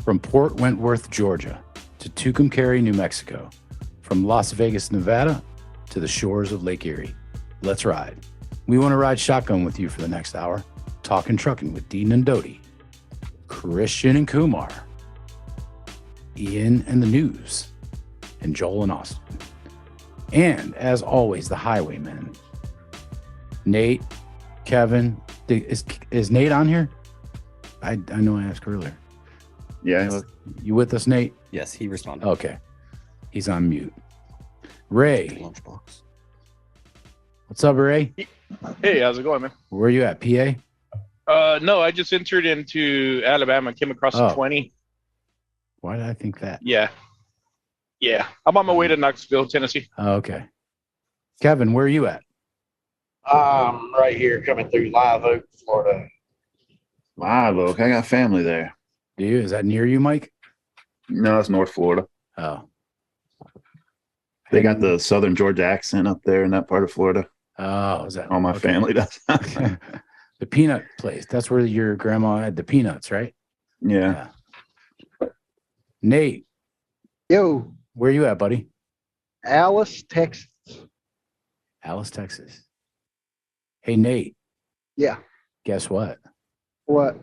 From Port Wentworth, Georgia, to Tucumcari, New Mexico. From Las Vegas, Nevada, to the shores of Lake Erie. Let's ride. We want to ride shotgun with you for the next hour. Talkin Truckin with Dean and Doty, Christian and Kumar, Ian and the News, and Joel and Austin. And as always, the Highwaymen. Nate, Kevin. Is Nate on here? I know I asked earlier. Yeah. You with us, Nate? Yes, he responded. Okay. He's on mute. Ray. Lunchbox. What's up, Ray? Hey, how's it going, man? Where are you at, PA? No, I just entered into Alabama, came across Oh. 20. Why did I think that? Yeah. I'm on my way to Knoxville, Tennessee. Oh, okay. Kevin, where are you at? I'm right here coming through Live Oak, Florida. Live Oak. I got family there. Do you? Is that near you, Mike? No, it's North Florida. Oh. They got the Southern Georgia accent up there in that part of Florida. Oh, is that All my okay. family does. The peanut place. That's where your grandma had the peanuts, right? Yeah. Nate, Yo, where you at, buddy? Alice, Texas. Alice, Texas. Hey, Nate. Yeah. Guess what? What?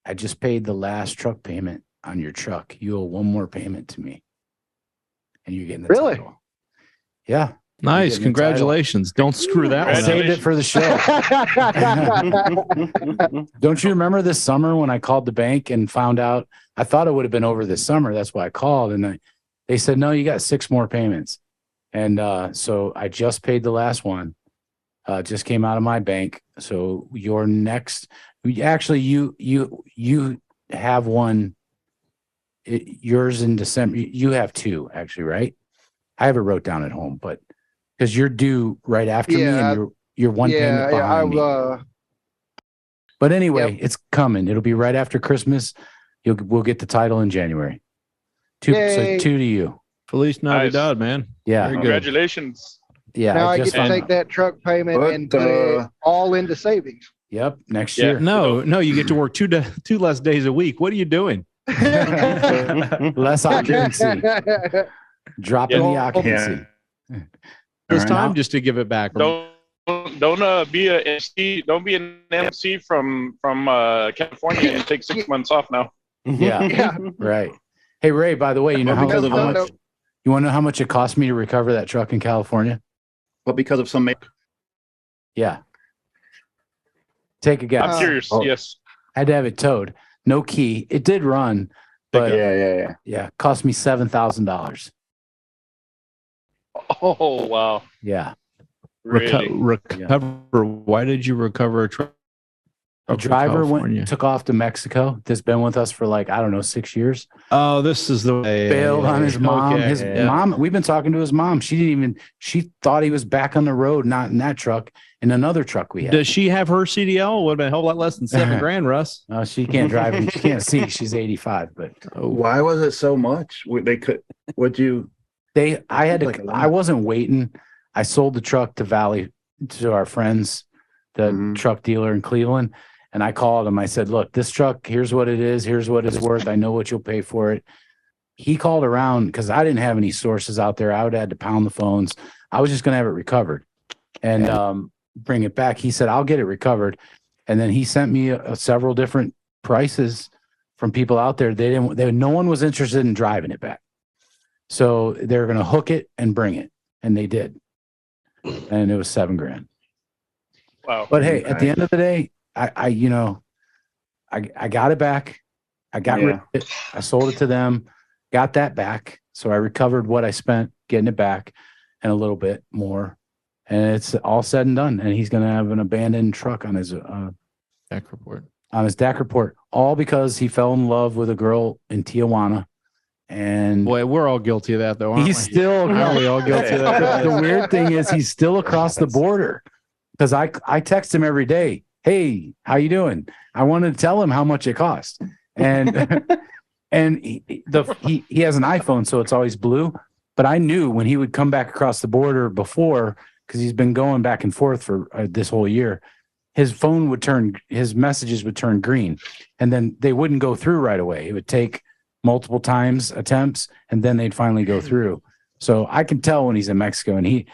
I just paid the last truck payment on your truck. You owe one more payment to me. And you're getting the Really? title. Yeah. Nice. Getting the Congratulations. Don't screw that I one up. saved it for the show. Don't you remember this summer when I called the bank and found out? I thought it would have been over this summer. That's why I called. And they said, no, you got 6 more payments. And so I just paid the last one. Just came out of my bank. So your next, actually, you have one. Yours in December. You have 2, actually, right? I have it wrote down at home, but because you're due right after me, and you're one payment behind me. But anyway, It's coming. It'll be right after Christmas. We'll get the title in January. 2, Yay. so 2 to you. Feliz Navidad, Nice. man. Yeah, Very good. Congratulations. yeah. Now I get just to take that truck payment But, and put it all into savings. Yep, next Yeah. year. No, you get to work 2 less days a week. What are you doing? Less occupancy. Dropping the occupancy. This All right, time now- just to give it back. Don't be a MC. Don't be an MC from California and take 6 months off now. Yeah, Yeah. right. Hey Ray, by the way, you know Well, how because of much? no. You want to know how much it cost me to recover that truck in California? But because of some Yeah. Take a guess. I'm curious. Oh. Yes. Had to have it towed. No key. It did run, but yeah. cost me $7,000. Oh wow. Yeah. Really? Recover. Why did you recover a truck? The from driver California? took off to Mexico. That's been with us for 6 years. Oh, this is the way. Bailed on his mom. Okay, His yeah. mom. We've been talking to his mom. She thought he was back on the road, not in that truck, in another truck we had. Does she have her CDL? Would have been a whole lot less than $7,000, Russ. She can't drive. She can't see. She's 85, but Why was it so much? They could. Would you? I had to. Like a lot. I wasn't waiting. I sold the truck to our friends, the Mhm. truck dealer in Cleveland, and I called him. I said, "Look, this truck. Here's what it is. Here's what it's worth. I know what you'll pay for it." He called around because I didn't have any sources out there. I would have had to pound the phones. I was just going to have it recovered and bring it back. He said, "I'll get it recovered," and then he sent me several different prices from people out there. No one was interested in driving it back. So they're going to hook it and bring it. And they did. And it was $7,000. Wow. But hey, at the end of the day, I got it back. I got rid of it. I sold it to them, got that back. So I recovered what I spent getting it back and a little bit more. And it's all said and done. And he's going to have an abandoned truck on his Back report. DAC report, all because he fell in love with a girl in Tijuana. And Boy, we're all guilty of that, though. Aren't he's we? still Aren't we all guilty of that? the weird thing is he's still across the border because I text him every day. Hey, how you doing? I wanted to tell him how much it cost. And and he has an iPhone, so it's always blue. But I knew when he would come back across the border before, because he's been going back and forth for this whole year, his messages would turn green, and then they wouldn't go through right away. It would take multiple attempts, and then they'd finally go through. So I can tell when he's in Mexico, and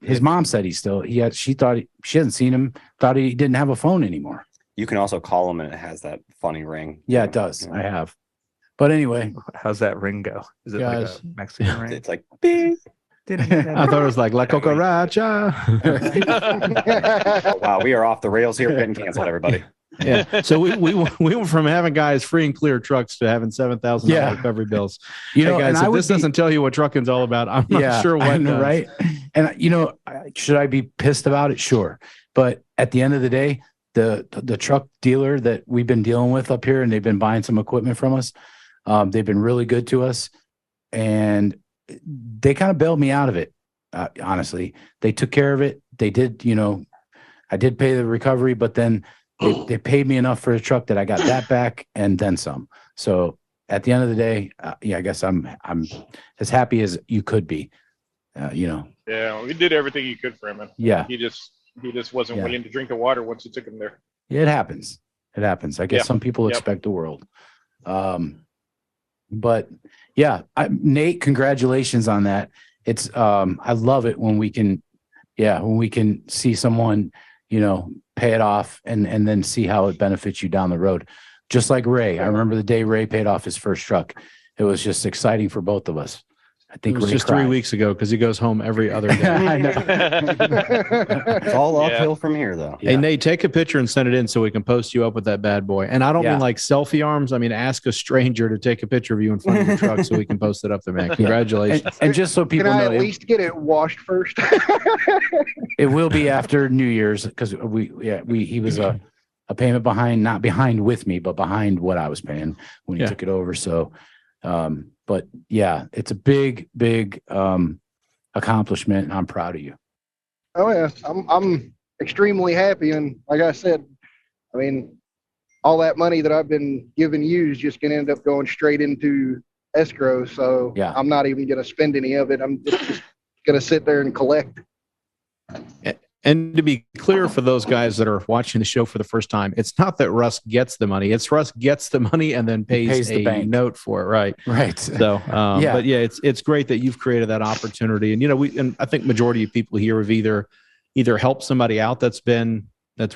his mom said she hasn't seen him, thought he didn't have a phone anymore. You can also call him and it has that funny ring. Yeah, it does. I have. But anyway, how's that ring go? Is it like a Mexican ring? It's like bing. I thought it was like La Cucaracha. Oh, wow, we are off the rails here. Getting canceled, everybody. Yeah. So we went from having guys free and clear trucks to having $7,000 recovery bills. Hey guys, if this doesn't tell you what trucking's all about, I'm not sure what does. Right. And should I be pissed about it? Sure. But at the end of the day, the truck dealer that we've been dealing with up here, and they've been buying some equipment from us. They've been really good to us, and they kind of bailed me out of it. Honestly, they took care of it. They did, I did pay the recovery, but then they paid me enough for the truck that I got that back and then some. So at the end of the day, I guess I'm as happy as you could be. Yeah, we did everything you could for him. And yeah, he just wasn't willing to drink the water once you took him there. It happens. I guess some people expect the world. But yeah, Nate, congratulations on that. It's I love it when we can see someone, pay it off and then see how it benefits you down the road. Just like Ray. I remember the day Ray paid off his first truck. It was just exciting for both of us. I think it was just 3 weeks ago because he goes home every other day. I know. It's all uphill from here, though. Hey, Nate, take a picture and send it in so we can post you up with that bad boy. And I don't mean like selfie arms. I mean, ask a stranger to take a picture of you in front of your truck so we can post it up there, man. Congratulations. And just so people know, can I at least get it washed first? It will be after New Year's because he was a payment behind, not behind with me, but behind what I was paying when he took it over. So, but yeah, it's a big accomplishment, and I'm proud of you. Oh yeah, I'm extremely happy, and like I said, I mean, all that money that I've been giving you is just gonna end up going straight into escrow. So I'm not even gonna spend any of it. I'm just gonna sit there and collect. And to be clear for those guys that are watching the show for the first time, it's not that Russ gets the money. It's Russ gets the money and then pays the a bank note for it. Right. Right. So, but yeah, it's great that you've created that opportunity. And I think majority of people here have either helped somebody out that's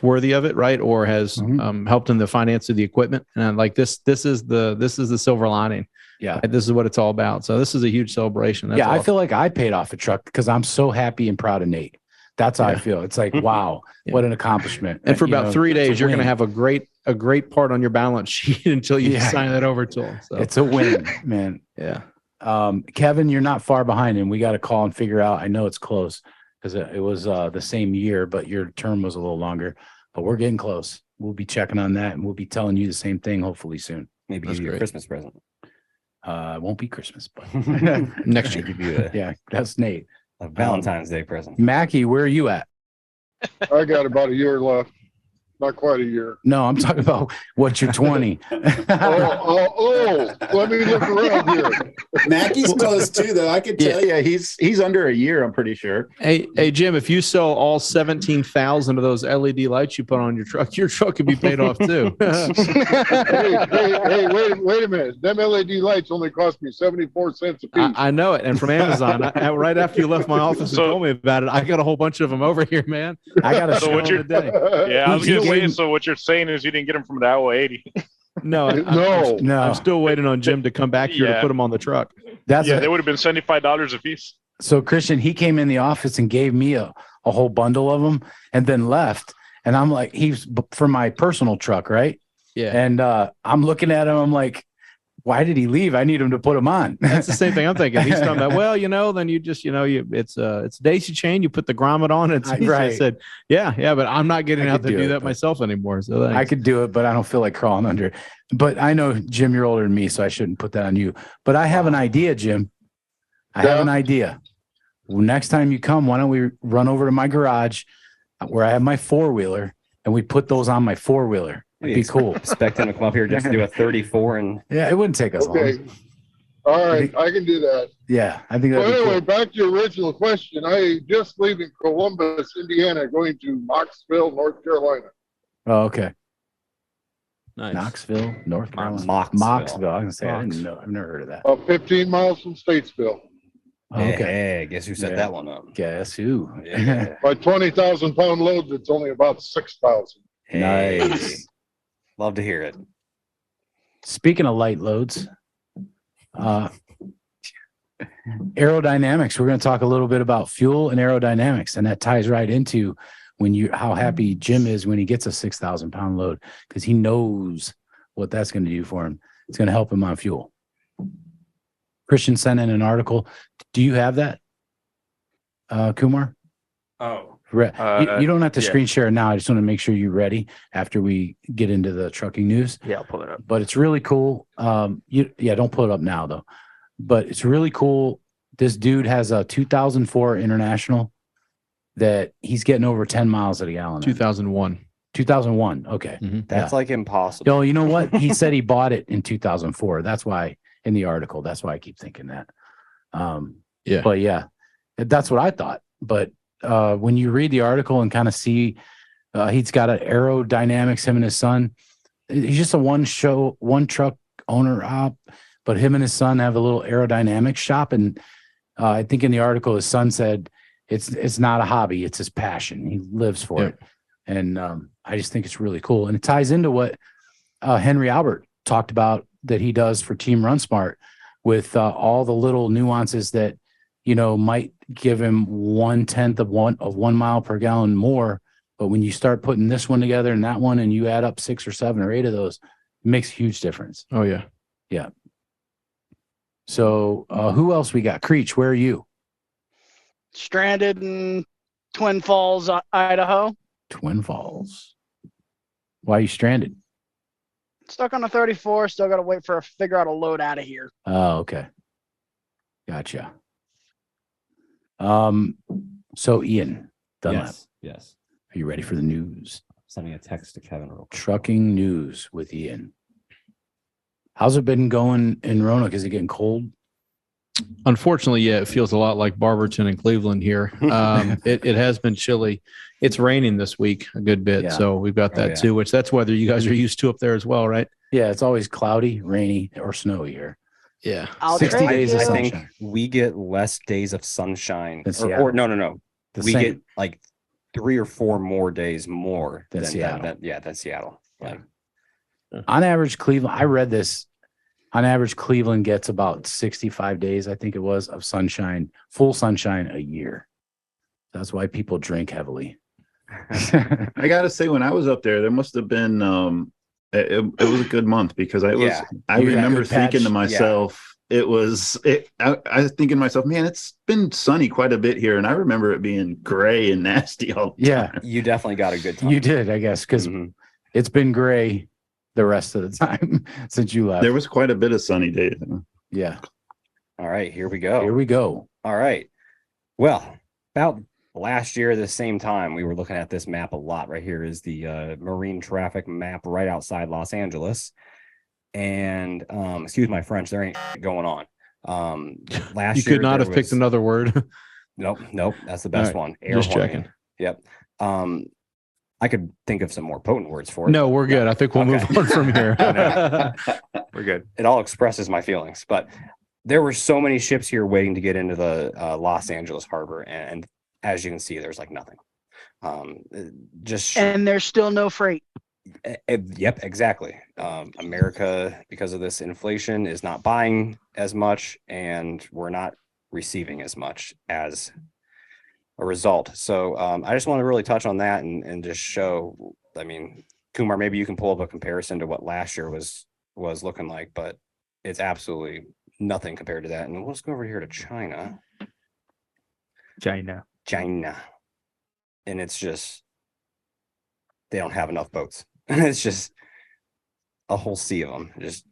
worthy of it, right, or has helped in the finance of the equipment. And like this is the silver lining. Yeah, this is what it's all about. So this is a huge celebration. That's awesome. I feel like I paid off a truck because I'm so happy and proud of Nate. That's how I feel. It's like, wow, what an accomplishment. And for about 3 days, you're going to have a great part on your balance sheet until you sign that over to him. So. It's a win, man. Yeah. Kevin, you're not far behind him. We got to call and figure out. I know it's close because it was the same year, but your term was a little longer. But we're getting close. We'll be checking on that, and we'll be telling you the same thing hopefully soon. Maybe give you a Christmas present. It won't be Christmas, but next year. Give you that's Nate. A Valentine's Day present. Mackie, where are you at? I got about a year left. Not quite a year. No, I'm talking about what you're 20. Let me look around here. Mackey's close too, though. I can tell you, he's under a year. I'm pretty sure. Hey, Jim, if you sell all 17,000 of those LED lights you put on your truck could be paid off too. hey, wait a minute. Them LED lights only cost me 74 cents a piece. I know it, and from Amazon. Right after you left my office and told me about it, I got a whole bunch of them over here, man. I got a show today. Yeah, I was gonna say. So what you're saying is you didn't get them from the Iowa 80. No. I'm still waiting on Jim to come back here to put them on the truck. They would have been $75 a piece. So Christian, he came in the office and gave me a whole bundle of them and then left. And I'm like, he's for my personal truck, right? Yeah. And I'm looking at him. I'm like, why did he leave? I need him to put him on. That's the same thing I'm thinking. He's talking about, well, then you just, it's daisy chain. You put the grommet on. It's right. I said, yeah, but I'm not getting out to do that myself anymore. So I could do it, but I don't feel like crawling under it. But I know, Jim, you're older than me, so I shouldn't put that on you. But I have an idea, Jim. I have an idea. Well, next time you come, why don't we run over to my garage where I have my four-wheeler and we put those on my four-wheeler? It'd be cool. Expect him to come up here just to do a 34 and it wouldn't take us long. All right, I can do that. Yeah, I think So that'd be anyway, cool. back to your original question. I just leaving Columbus, Indiana, going to Knoxville, North Carolina. Oh, okay. Nice. Knoxville, North Carolina. Moxville. I was gonna say I Mox. didn't know. I've never heard of that. About 15 miles from Statesville. Oh, okay. Hey, guess who set Yeah. that one up? Guess who? Yeah. My 20,000 pound load, it's only about 6,000. Nice. Love to hear it. Speaking of light loads, aerodynamics. We're going to talk a little bit about fuel and aerodynamics, and that ties right into how happy Jim is when he gets a 6,000 pound load, because he knows what that's going to do for him. It's going to help him on fuel. Christian sent in an article. Do you have that, Kumar? Oh, You don't have to yeah. screen share now. I just want to make sure you're ready after we get into the trucking news. yeah, I'll pull it up. But it's really cool. Don't pull it up now though. But it's really cool. This dude has a 2004 International that he's getting over 10 miles at a gallon. 2001. 2001. Okay. That's like impossible. No, you know what? He said he bought it in 2004. That's why in the article. That's why I keep thinking that. Yeah. But yeah, that's what I thought. But when you read the article and kind of see, he's got an aerodynamics, him and his son. He's just a one truck owner op, but him and his son have a little aerodynamics shop. And I think in the article, his son said it's not a hobby, it's his passion. He lives for it. And I just think it's really cool. And it ties into what Henry Albert talked about that he does for Team Run Smart, with all the little nuances that, might give him 1/10 of 1 mile per gallon more. But when you start putting this one together and that one, and you add up 6 or 7 or 8 of those, it makes a huge difference. Oh yeah. Yeah. So who else we got? Creech, where are you? Stranded in Twin Falls, Idaho. Twin Falls. Why are you stranded? Stuck on a 34. Still got to wait for figure out a load out of here. Oh, okay. Gotcha. So Ian Dunlap, Yes. are you ready for the news? Sending a text to Kevin real quick. Trucking news with Ian. How's it been going in Roanoke? Is it getting cold? Unfortunately, yeah, it feels a lot like Barberton and Cleveland here. It has been chilly. It's raining this week a good bit, Yeah. so we've got that too. Which that's weather you guys are used to up there as well, right? Yeah, it's always cloudy, rainy, or snowy here. Yeah, I'll 60 trade days you. of I think sunshine. we get less days of sunshine. Than Or Seattle. no. The We same. get like 3 or 4 more days more Than Seattle. than Seattle. Yeah. Like, On average, Cleveland, I read this. On average, Cleveland gets about 65 days, I think it was, of sunshine, full sunshine a year. That's why people drink heavily. I gotta say, when I was up there must have been it was a good month, because I You got remember good patch? thinking to myself, I was thinking to myself, man, it's been sunny quite a bit here, and I remember it being gray and nasty all the Yeah, time. you definitely got a good time. you did, I guess, because Mhm. it's been gray the rest of the time since you left. There was quite a bit of sunny days. Yeah. All right, here we go. Here we go. All right. Well, about last year, the same time, we were looking at this map a lot. Right here is the marine traffic map right outside Los Angeles. And excuse my French, there ain't going on. Last you year could not there have picked was- another word. Nope. That's the best All one. just hornet. checking. Yep. I could think of some more potent words for it. No, we're good. I think we'll Okay. move on from here. We're good. It all expresses my feelings, but there were so many ships here waiting to get into the Los Angeles harbor, and as you can see, there's like nothing. And there's still no freight. Yep, exactly. America, because of this inflation, is not buying as much, and we're not receiving as much as a result. So I just want to really touch on that and just show. I mean, Kumar, maybe you can pull up a comparison to what last year was looking like, but it's absolutely nothing compared to that. And let's go over here to China. China. And it's just, they don't have enough boats. It's just a whole sea of them, just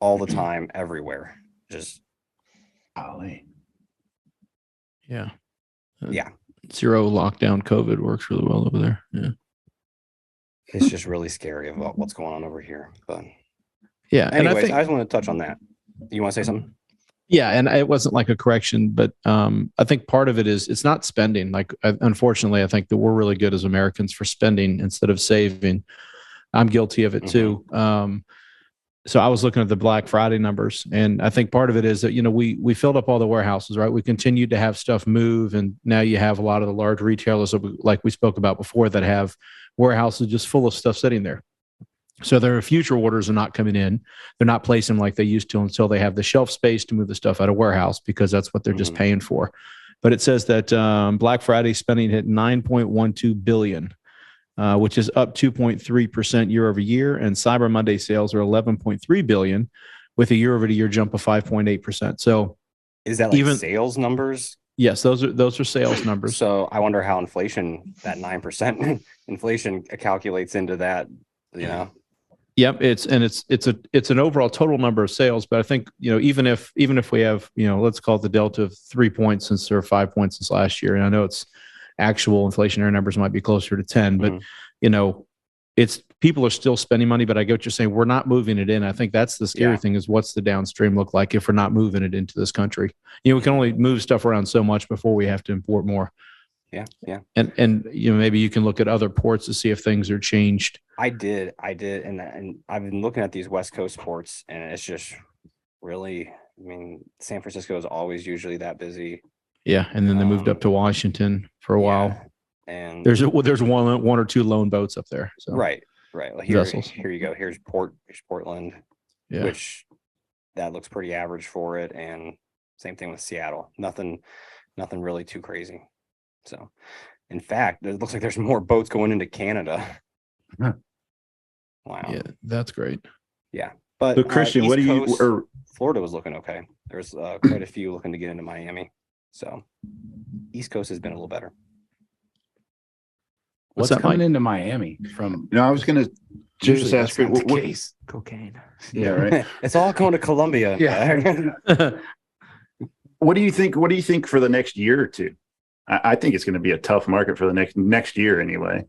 all the time, everywhere. Just Golly. Yeah. Yeah. Zero lockdown COVID works really well over there. Yeah. it's just really scary about what's going on over here. But Yeah. And anyways, I think I just want to touch on that. You want to say something? Yeah, and it wasn't like a correction, but I think part of it is it's not spending. Like, unfortunately, I think that we're really good as Americans for spending instead of saving. I'm guilty of it too. So I was looking at the Black Friday numbers, and I think part of it is that we filled up all the warehouses, right? We continued to have stuff move, and now you have a lot of the large retailers, like we spoke about before, that have warehouses just full of stuff sitting there. So their future orders are not coming in. They're not placing like they used to until they have the shelf space to move the stuff out of warehouse, because that's what they're just paying for. But it says that Black Friday spending hit 9.12 billion, which is up 2.3% year over year, and Cyber Monday sales are 11.3 billion, with a year over year jump of 5.8%. So is that like even sales numbers? Yes, those are sales numbers. So I wonder how inflation, that 9% inflation, calculates into that. Yep, it's an overall total number of sales, but I think even if we have let's call it the delta of 3 points since there are 5 points since last year, and I know it's actual inflationary numbers might be closer to 10, but it's people are still spending money. But I get what you're saying. We're not moving it in. I think that's the scary thing, is what's the downstream look like if we're not moving it into this country? We can only move stuff around so much before we have to import more. Yeah. And maybe you can look at other ports to see if things are changed. I did, and I've been looking at these West Coast ports, and it's just really, San Francisco is always usually that busy. Yeah, and then they moved up to Washington for a while, and there's one or two lone boats up there. So. Right. Well, here you go. Here's Portland, which that looks pretty average for it, and same thing with Seattle. Nothing really too crazy. So, in fact, it looks like there's more boats going into Canada. Huh. Wow. Yeah, that's great. Yeah. But Christian, what do you Florida was looking okay. There's quite a few looking to get into Miami. So East Coast has been a little better. What's coming into Miami from? I was going to just ask you what case cocaine. Yeah, right. It's all going to Colombia. Yeah. What do you think for the next year or two? I think it's going to be a tough market for the next year anyway.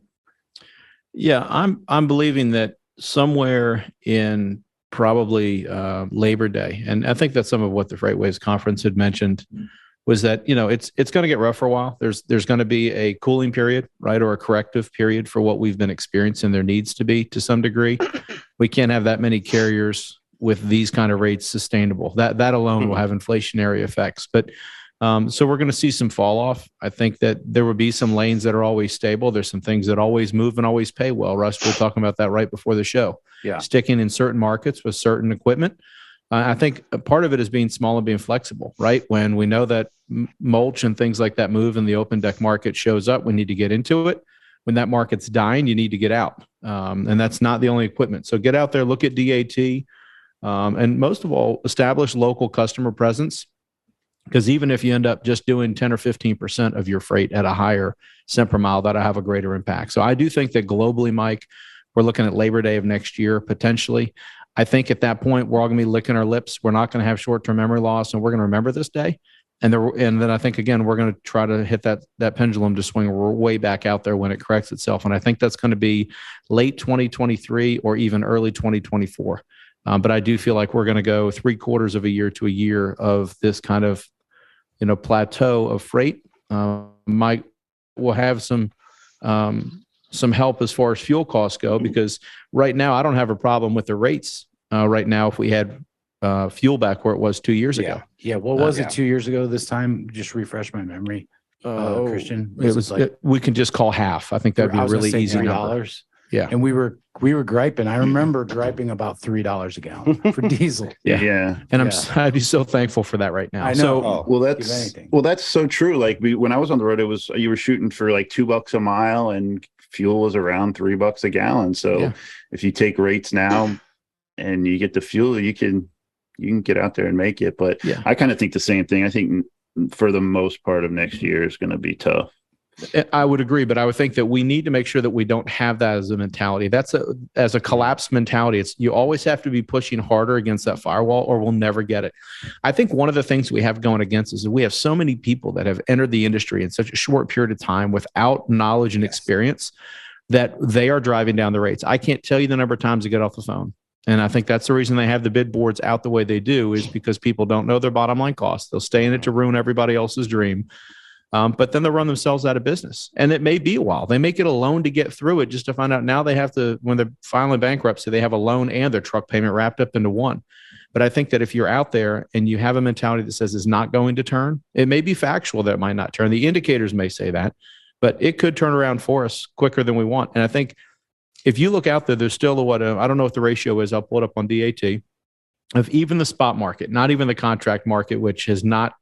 Yeah, I'm believing that somewhere in probably Labor Day, and I think that's some of what the FreightWaves conference had mentioned, was that it's going to get rough for a while. There's going to be a cooling period, right, or a corrective period for what we've been experiencing. There needs to be, to some degree. We can't have that many carriers with these kind of rates sustainable. That alone will have inflationary effects. But so we're going to see some fall off. I think that there will be some lanes that are always stable. There's some things that always move and always pay well. Russ, we were talking about that right before the show. Yeah. Sticking in certain markets with certain equipment. I think a part of it is being small and being flexible, right? When we know that mulch and things like that move and the open deck market shows up, we need to get into it. When that market's dying, you need to get out. And that's not the only equipment. So get out there, look at DAT, and most of all, establish local customer presence. Because even if you end up just doing 10 or 15% of your freight at a higher cent per mile, that'll have a greater impact. So I do think that globally, Mike, we're looking at Labor Day of next year, potentially. I think at that point, we're all going to be licking our lips. We're not going to have short-term memory loss, and we're going to remember this day. And then I think, again, we're going to try to hit that pendulum to swing way back out there when it corrects itself. And I think that's going to be late 2023 or even early 2024. But I do feel like we're going to go 3/4 of a year to a year of this kind of plateau of freight. Mike will have some help as far as fuel costs go, because right now I don't have a problem with the rates right now if we had fuel back where it was 2 years ago. Yeah. What was it 2 years ago this time? Just refresh my memory. Christian, it was like we can just call half. I think that'd be a really easy number. Yeah. And we were griping. I remember griping about $3 a gallon for diesel. Yeah. And I'd be so thankful for that right now. I know. So, that's so true. Like when I was on the road, you were shooting for like $2 a mile and fuel was around $3 a gallon. So if you take rates now and you get the fuel, you can get out there and make it. But I kind of think the same thing. I think for the most part of next year is going to be tough. I would agree, but I would think that we need to make sure that we don't have that as a mentality. As a collapse mentality. You always have to be pushing harder against that firewall, or we'll never get it. I think one of the things we have going against us is we have so many people that have entered the industry in such a short period of time without knowledge and experience that they are driving down the rates. I can't tell you the number of times I get off the phone And I think that's the reason they have the bid boards out the way they do, is because people don't know their bottom line costs. They'll stay in it to ruin everybody else's dream. But then they'll run themselves out of business. And it may be a while. They make it a loan to get through it, just to find out now they have to, when they're filing bankruptcy, they have a loan and their truck payment wrapped up into one. But I think that if you're out there and you have a mentality that says it's not going to turn, it may be factual that it might not turn. The indicators may say that, but it could turn around for us quicker than we want. And I think if you look out there, there's still I don't know what the ratio is. I'll pull it up on DAT. Of even the spot market, not even the contract market, which has not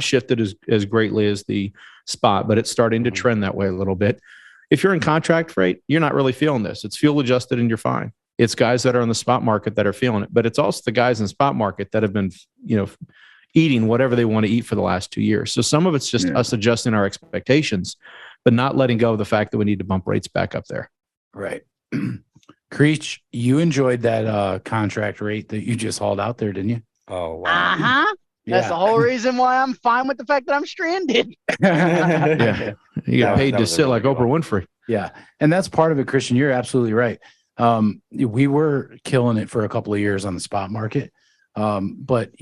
shifted as greatly as the spot, but it's starting to trend that way a little bit. If you're in contract freight, you're not really feeling this. It's fuel adjusted and you're fine. It's guys that are on the spot market that are feeling it, but it's also the guys in the spot market that have been, eating whatever they want to eat for the last 2 years. So some of it's just us adjusting our expectations, but not letting go of the fact that we need to bump rates back up there. Right. Creech, you enjoyed that contract rate that you just hauled out there, didn't you? Oh, wow. Uh-huh. That's the whole reason why I'm fine with the fact that I'm stranded. Yeah. You get paid to sit like Oprah Winfrey. Yeah. And that's part of it, Christian. You're absolutely right. We were killing it for a couple of years on the spot market. But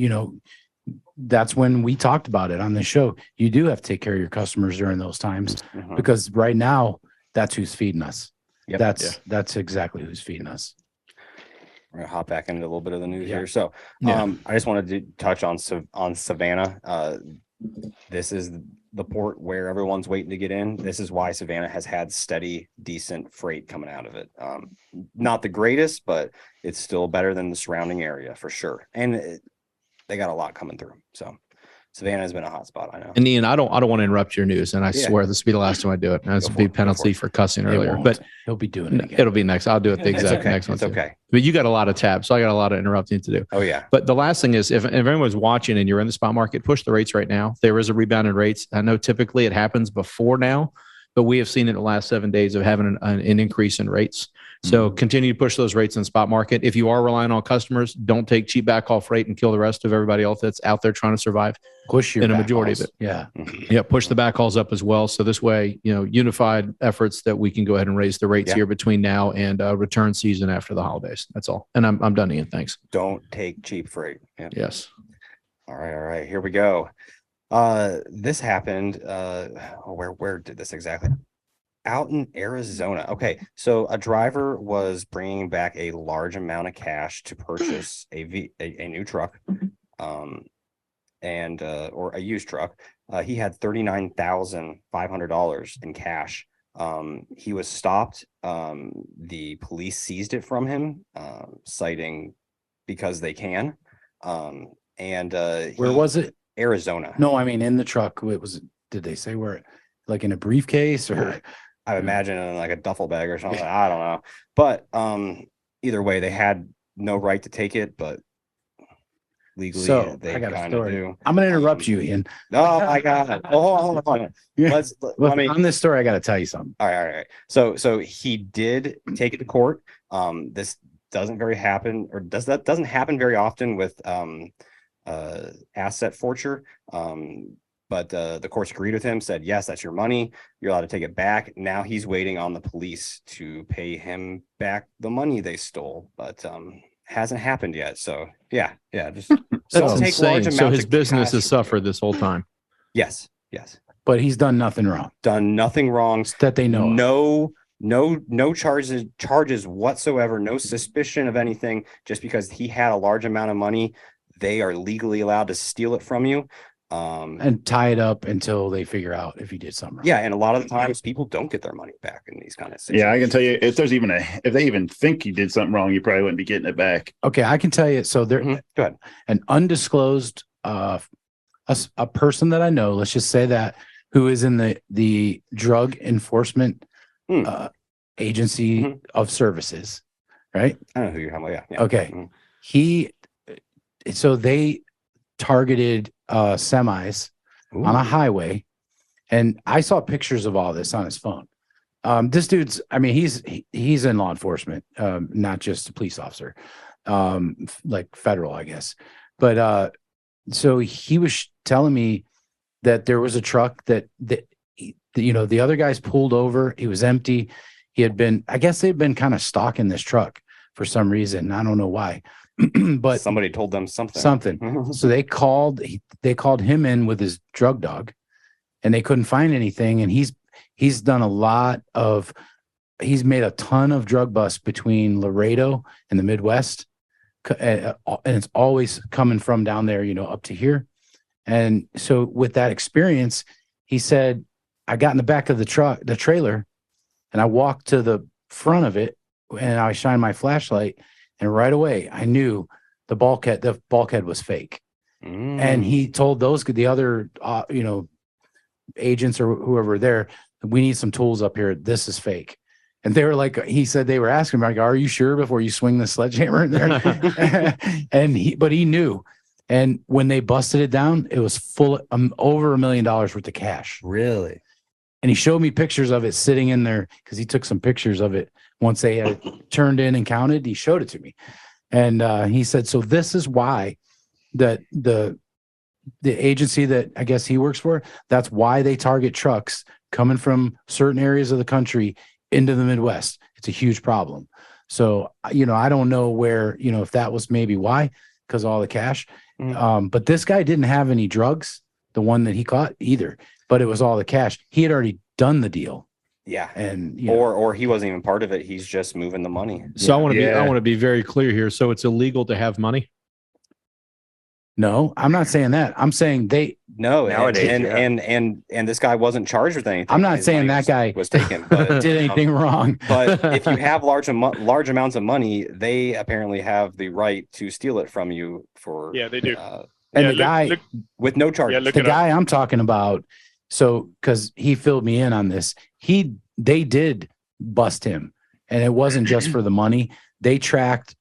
that's when we talked about it on the show. You do have to take care of your customers during those times, because right now that's who's feeding us. Yep. That's exactly who's feeding us. We're gonna hop back into a little bit of the news here. So, I just wanted to touch on Savannah. This is the port where everyone's waiting to get in. This is why Savannah has had steady, decent freight coming out of it. Not the greatest, but it's still better than the surrounding area for sure. And they got a lot coming through. So Savannah has been a hot spot, I know. And Ian, I don't want to interrupt your news, and I swear this will be the last time I do it. And this will be penalty for cussing earlier, but he'll be doing it again. It'll be next. I'll do it the exact next one. It's okay. But you got a lot of tabs, so I got a lot of interrupting to do. Oh yeah. But the last thing is, if anyone's watching and you're in the spot market, push the rates right now. There is a rebound in rates. I know typically it happens before now, but we have seen it in the last 7 days of having an increase in rates. So continue to push those rates in the spot market. If you are relying on customers, don't take cheap backhaul freight and kill the rest of everybody else that's out there trying to survive. Push your in a majority of it. Yeah. Yeah. Push the backhauls up as well. So this way, unified efforts that we can go ahead and raise the rates here between now and return season after the holidays. That's all. And I'm done, Ian. Thanks. Don't take cheap freight. Yep. Yes. All right. Here we go. This happened. Where did this exactly? Out in Arizona. Okay, so a driver was bringing back a large amount of cash to purchase a new truck, or a used truck. He had $39,500 in cash. He was stopped. The police seized it from him, citing because they can. Where was it? Arizona. No, I mean in the truck. Did they say where? Like in a briefcase or? I imagine in like a duffel bag or something. I don't know. But either way, they had no right to take it, but legally they kind of do. I'm going to interrupt you, Ian. Oh my God. Oh, hold on. On this story, I got to tell you something. All right. So he did take it to court. This doesn't happen very often with asset forfeiture. But the courts agreed with him, said, yes, that's your money. You're allowed to take it back. Now he's waiting on the police to pay him back the money they stole, but hasn't happened yet. So yeah. Just that's insane. So his business has suffered this whole time. Yes. But he's done nothing wrong. Done nothing wrong that they know. No charges whatsoever. No suspicion of anything. Just because he had a large amount of money, they are legally allowed to steal it from you. And tie it up until they figure out if you did something wrong. Yeah, and a lot of the times people don't get their money back in these kind of situations. Yeah, I can tell you if they even think you did something wrong, you probably wouldn't be getting it back. Okay, I can tell you. So there, Go ahead. An undisclosed a person that I know, let's just say that, who is in the drug enforcement agency of services, right? I don't know who you're talking about. Yeah. Okay, so they targeted semis on a highway, and I saw pictures of all this on his phone. This dude's, I mean, he's in law enforcement, not just a police officer, like federal, I guess. But so he was telling me that there was a truck that the other guys pulled over. He was empty. I guess they'd been kind of stalking this truck for some reason. I don't know why, but somebody told them something. So they called him in with his drug dog, and they couldn't find anything. And he's done a lot of, he's made a ton of drug busts between Laredo and the Midwest. And it's always coming from down there, up to here. And so with that experience, he said, I got in the back of the trailer, and I walked to the front of it, and I shined my flashlight, and right away I knew the bulkhead was fake. And he told the other, agents or whoever were there, we need some tools up here. This is fake. And they were like, he said they were asking him, like, are you sure before you swing the sledgehammer in there? But he knew. And when they busted it down, it was full of over $1 million worth of cash. Really? And he showed me pictures of it sitting in there, because he took some pictures of it once they had turned in and counted. He showed it to me. And he said, so this is why that the agency that I guess he works for, that's why they target trucks coming from certain areas of the country into the Midwest. It's a huge problem. So, I don't know where, if that was maybe why, because all the cash. But this guy didn't have any drugs, the one that he caught either, but it was all the cash. He had already done the deal. Yeah. And or he wasn't even part of it. He's just moving the money. So I want to be very clear here. So it's illegal to have money? No, I'm not saying that. I'm saying nowadays, and this guy wasn't charged with anything. I'm not saying that guy was taken, but did anything wrong. But if you have large amounts of money, they apparently have the right to steal it from you for. Yeah, they do. And the guy with no charges. The guy I'm talking about. So, because he filled me in on this, they did bust him, and it wasn't just for the money. They tracked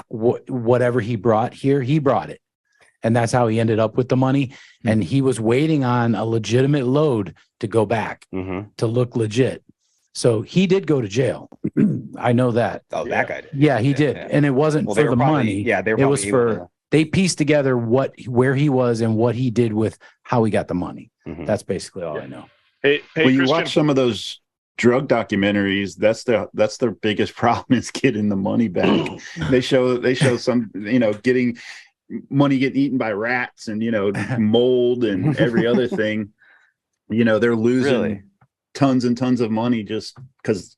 whatever he brought here. He brought it. And that's how he ended up with the money. And he was waiting on a legitimate load to go back to look legit. So he did go to jail. I know that. Oh, that guy did. Yeah, he did. Yeah. And it wasn't for the money. Yeah, it was for, they pieced together where he was and what he did with how he got the money. That's basically all I know. Hey, you watch some of those drug documentaries, that's their biggest problem, is getting the money back. they show some, getting eaten by rats and mold and every other thing. They're losing tons and tons of money just because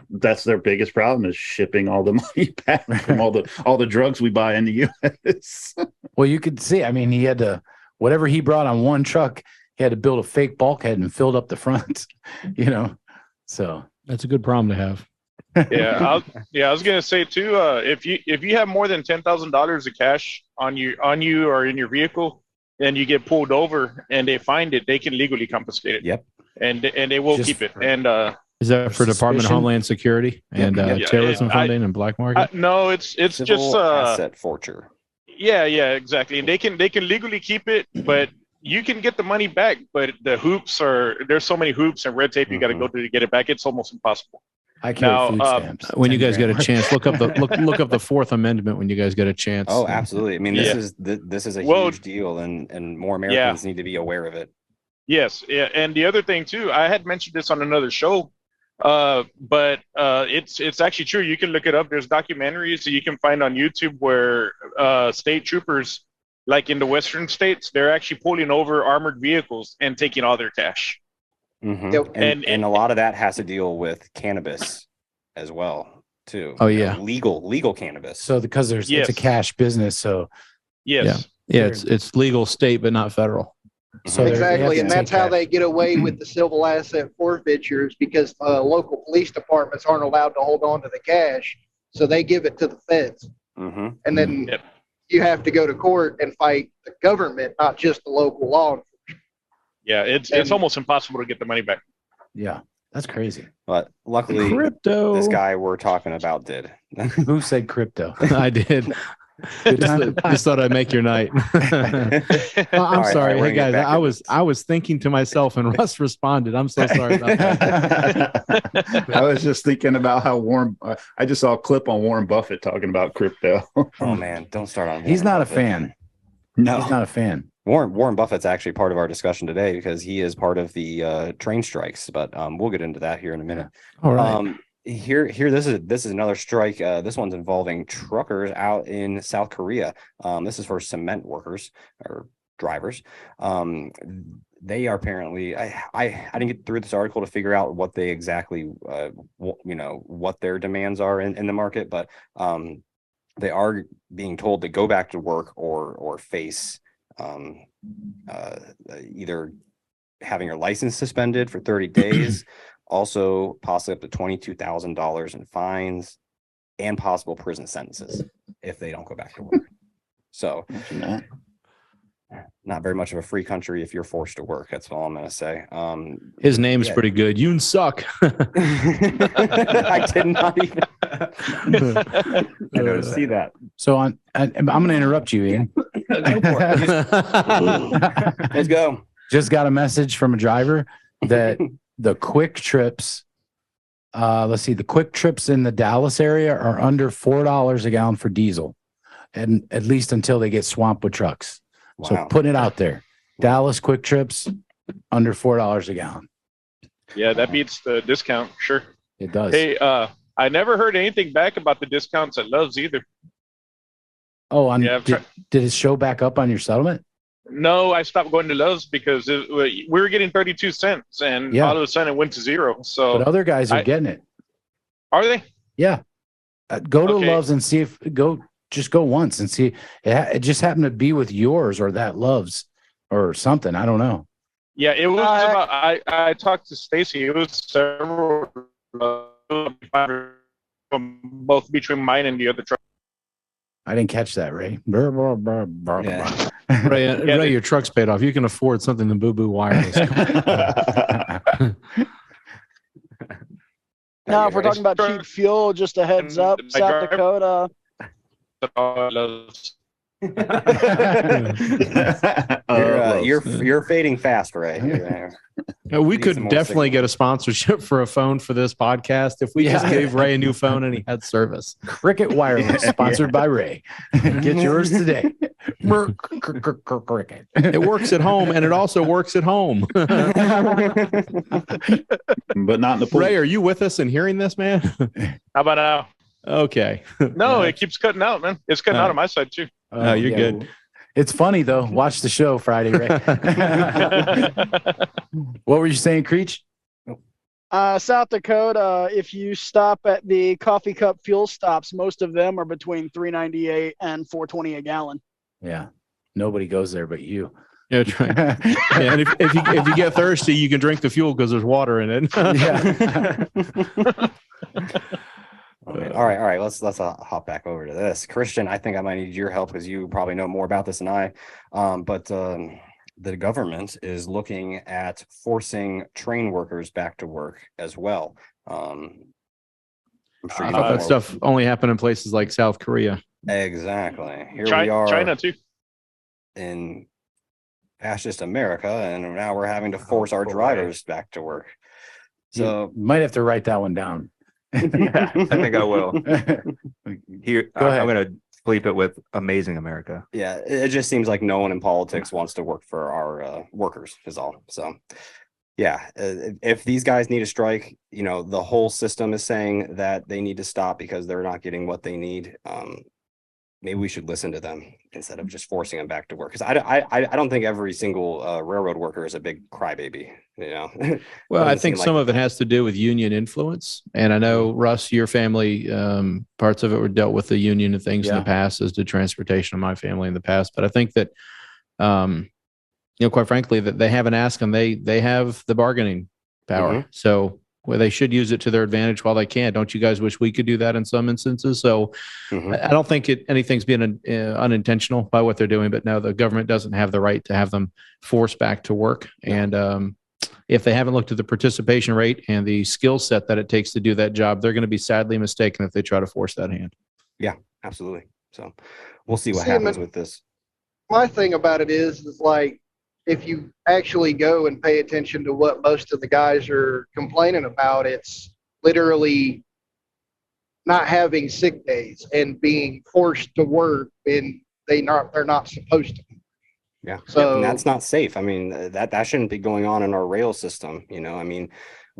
that's their biggest problem, is shipping all the money back from all the drugs we buy in the US. Well, you could see, he had to, whatever he brought on one truck, he had to build a fake bulkhead and filled up the front, so that's a good problem to have. I was gonna say too, if you have more than $10,000 of cash on you or in your vehicle, and you get pulled over and they find it, they can legally confiscate it. Yep. And they will keep it. And is that for Department of Homeland Security and terrorism funding and black market? No, it's Civil just asset forfeiture. Yeah, exactly. And they can legally keep it, but you can get the money back. But there's so many hoops and red tape you got to go through to get it back. It's almost impossible. I carry food stamps. When you guys get a chance, look up the Fourth Amendment when you guys get a chance. Oh, absolutely. This is a huge deal, and more Americans need to be aware of it. Yes, yeah, and the other thing too, I had mentioned this on another show, but it's actually true. You can look it up. There's documentaries that you can find on YouTube where state troopers, like in the western states, they're actually pulling over armored vehicles and taking all their cash. Yep. And a lot of that has to deal with cannabis as well too. Oh yeah, legal cannabis. So because it's a cash business, so it's legal state but not federal. So exactly, and that's how they get away with the civil asset forfeitures, because local police departments aren't allowed to hold on to the cash, so they give it to the feds, and then you have to go to court and fight the government, not just the local law enforcement. Yeah, it's almost impossible to get the money back. Yeah, that's crazy. But luckily, crypto. This guy we're talking about did. Who said crypto? I did. Just thought I'd make your night. I'm sorry. Hey guys, I was thinking to myself, and Russ responded. I'm so sorry about that. I was just thinking about how I just saw a clip on Warren Buffett talking about crypto. Oh man, don't start on. He's not Buffett. A fan. No, he's not a fan. Warren Buffett's actually part of our discussion today because he is part of the train strikes, but we'll get into that here in a minute. All right. Here, this is another strike. This one's involving truckers out in South Korea. This is for cement workers or drivers. They are apparently, I didn't get through this article to figure out what they exactly, what their demands are in the market, but they are being told to go back to work or face either having your license suspended for 30 days, also possibly up to $22,000 in fines and possible prison sentences if they don't go back to work. So not very much of a free country if you're forced to work. That's all I'm going to say. His name's pretty good. Yoon suck. I did not even see that. So I'm going to interrupt you, Ian. Let's go. Just got a message from a driver that the quick trips, the quick trips in the Dallas area are under $4 a gallon for diesel, and at least until they get swamped with trucks. Wow. So putting it out there, Dallas quick trips under $4 a gallon. Yeah, that beats the discount, sure. It does. Hey, I never heard anything back about the discounts at Love's either. Oh, did it show back up on your settlement? No, I stopped going to Love's because we were getting 32 cents, and all of a sudden it went to zero. So, but other guys are getting it. Are they? Yeah. Go to Love's and see just go once and see. It just happened to be with yours or that Love's or something. I don't know. Yeah, it was about. I talked to Stacy. It was several, both between mine and the other truck. I didn't catch that, Ray. Ray, your truck's paid off. You can afford something than Boo Boo Wireless. Now, if we're talking about cheap fuel, just a heads up, South Dakota. You're fading fast, Ray. We could definitely get a sponsorship for a phone for this podcast if we just gave Ray a new phone and he had service. Cricket Wireless, sponsored by Ray. Get yours today. Cricket. It works at home and it also works at home. But not in the pool. Ray, are you with us and hearing this, man? How about now? Okay. No, it keeps cutting out, man. It's cutting out on my side too. Oh, you're good. It's funny though. Watch the show Friday, Ray. What were you saying, Creech? South Dakota, if you stop at the coffee cup fuel stops, most of them are between $3.98 and $4.20 a gallon. Yeah. Nobody goes there but you. Yeah, that's right. Yeah, and if you get thirsty, you can drink the fuel because there's water in it. Yeah. All right. Let's hop back over to this. Christian, I think I might need your help because you probably know more about this than I. But the government is looking at forcing train workers back to work as well. I'm sure I thought that stuff only happened in places like South Korea. Exactly. Here we are, China too, in fascist America, and now we're having to force our drivers back to work. So you might have to write that one down. Yeah, I think I will. Here, Go ahead. I'm going to bleep it with "Amazing America." Yeah, it just seems like no one in politics wants to work for our workers is all. So, yeah, if these guys need a strike, the whole system is saying that they need to stop because they're not getting what they need. Maybe we should listen to them instead of just forcing them back to work. Because I don't think every single railroad worker is a big crybaby. Well, I think some of it has to do with union influence. And I know, Russ, your family, parts of it were dealt with the union and things in the past, as did transportation of my family in the past. But I think that, quite frankly, that they haven't asked them. They have the bargaining power. Mm-hmm. So they should use it to their advantage while they can. Don't you guys wish we could do that in some instances? So I don't think anything's been unintentional by what they're doing. But no, the government doesn't have the right to have them forced back to work. And if they haven't looked at the participation rate and the skill set that it takes to do that job, they're going to be sadly mistaken if they try to force that hand. Yeah, absolutely. So we'll see what happens with this. My thing about it is like, if you actually go and pay attention to what most of the guys are complaining about, it's literally not having sick days and being forced to work and they're not supposed to. Yeah. So and that's not safe. I mean, that shouldn't be going on in our rail system. I mean,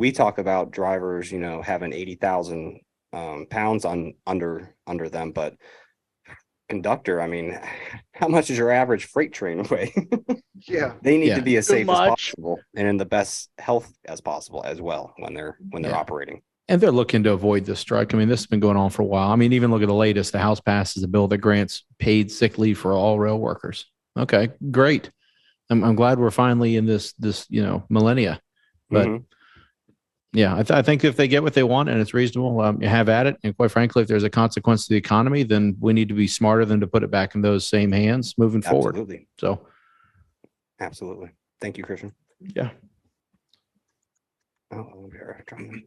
we talk about drivers, having 80,000 pounds under them, but conductor, I mean, how much does your average freight train weigh? Yeah. They need to be as Too safe as much. possible and in the best health as possible as well when they're operating. And they're looking to avoid this strike. I mean, this has been going on for a while. I mean, even look at the latest. The House passes a bill that grants paid sick leave for all rail workers. Okay, great. I'm glad we're finally in this millennia. But yeah, I think if they get what they want and it's reasonable, you have at it. And quite frankly, if there's a consequence to the economy, then we need to be smarter than to put it back in those same hands moving forward. Absolutely. So, absolutely. Thank you, Christian. Yeah.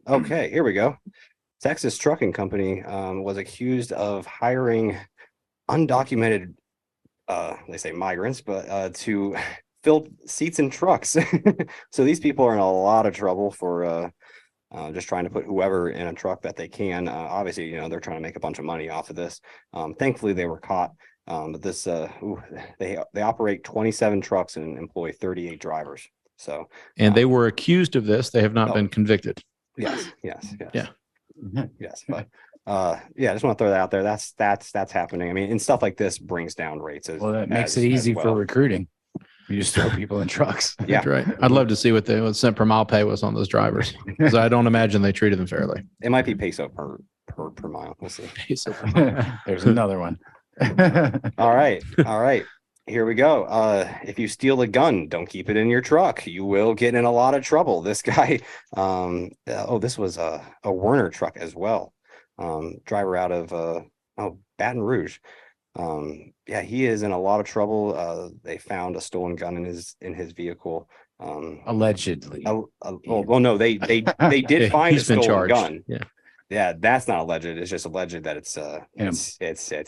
Okay, here we go. Texas Trucking Company was accused of hiring undocumented, they say migrants, but to fill seats in trucks. So these people are in a lot of trouble for just trying to put whoever in a truck that they can. Obviously, they're trying to make a bunch of money off of this. Thankfully, they were caught. But this, they operate 27 trucks and employ 38 drivers. So, and they were accused of this. They have not been convicted. Yes. Yeah. Yes. But I just want to throw that out there. That's happening. I mean, and stuff like this brings down rates. That makes it easy for recruiting. You just throw people in trucks. Yeah. That's right. I'd love to see what the cent per mile pay was on those drivers, because I don't imagine they treated them fairly. It might be peso per mile. We'll see. There's another one. All right. Here we go. If you steal a gun, don't keep it in your truck. You will get in a lot of trouble. This guy, this was a Werner truck as well. Driver out of Baton Rouge. He is in a lot of trouble. They found a stolen gun in his vehicle. Allegedly. No, they did find a stolen gun. Yeah, that's not alleged. It's just alleged that it's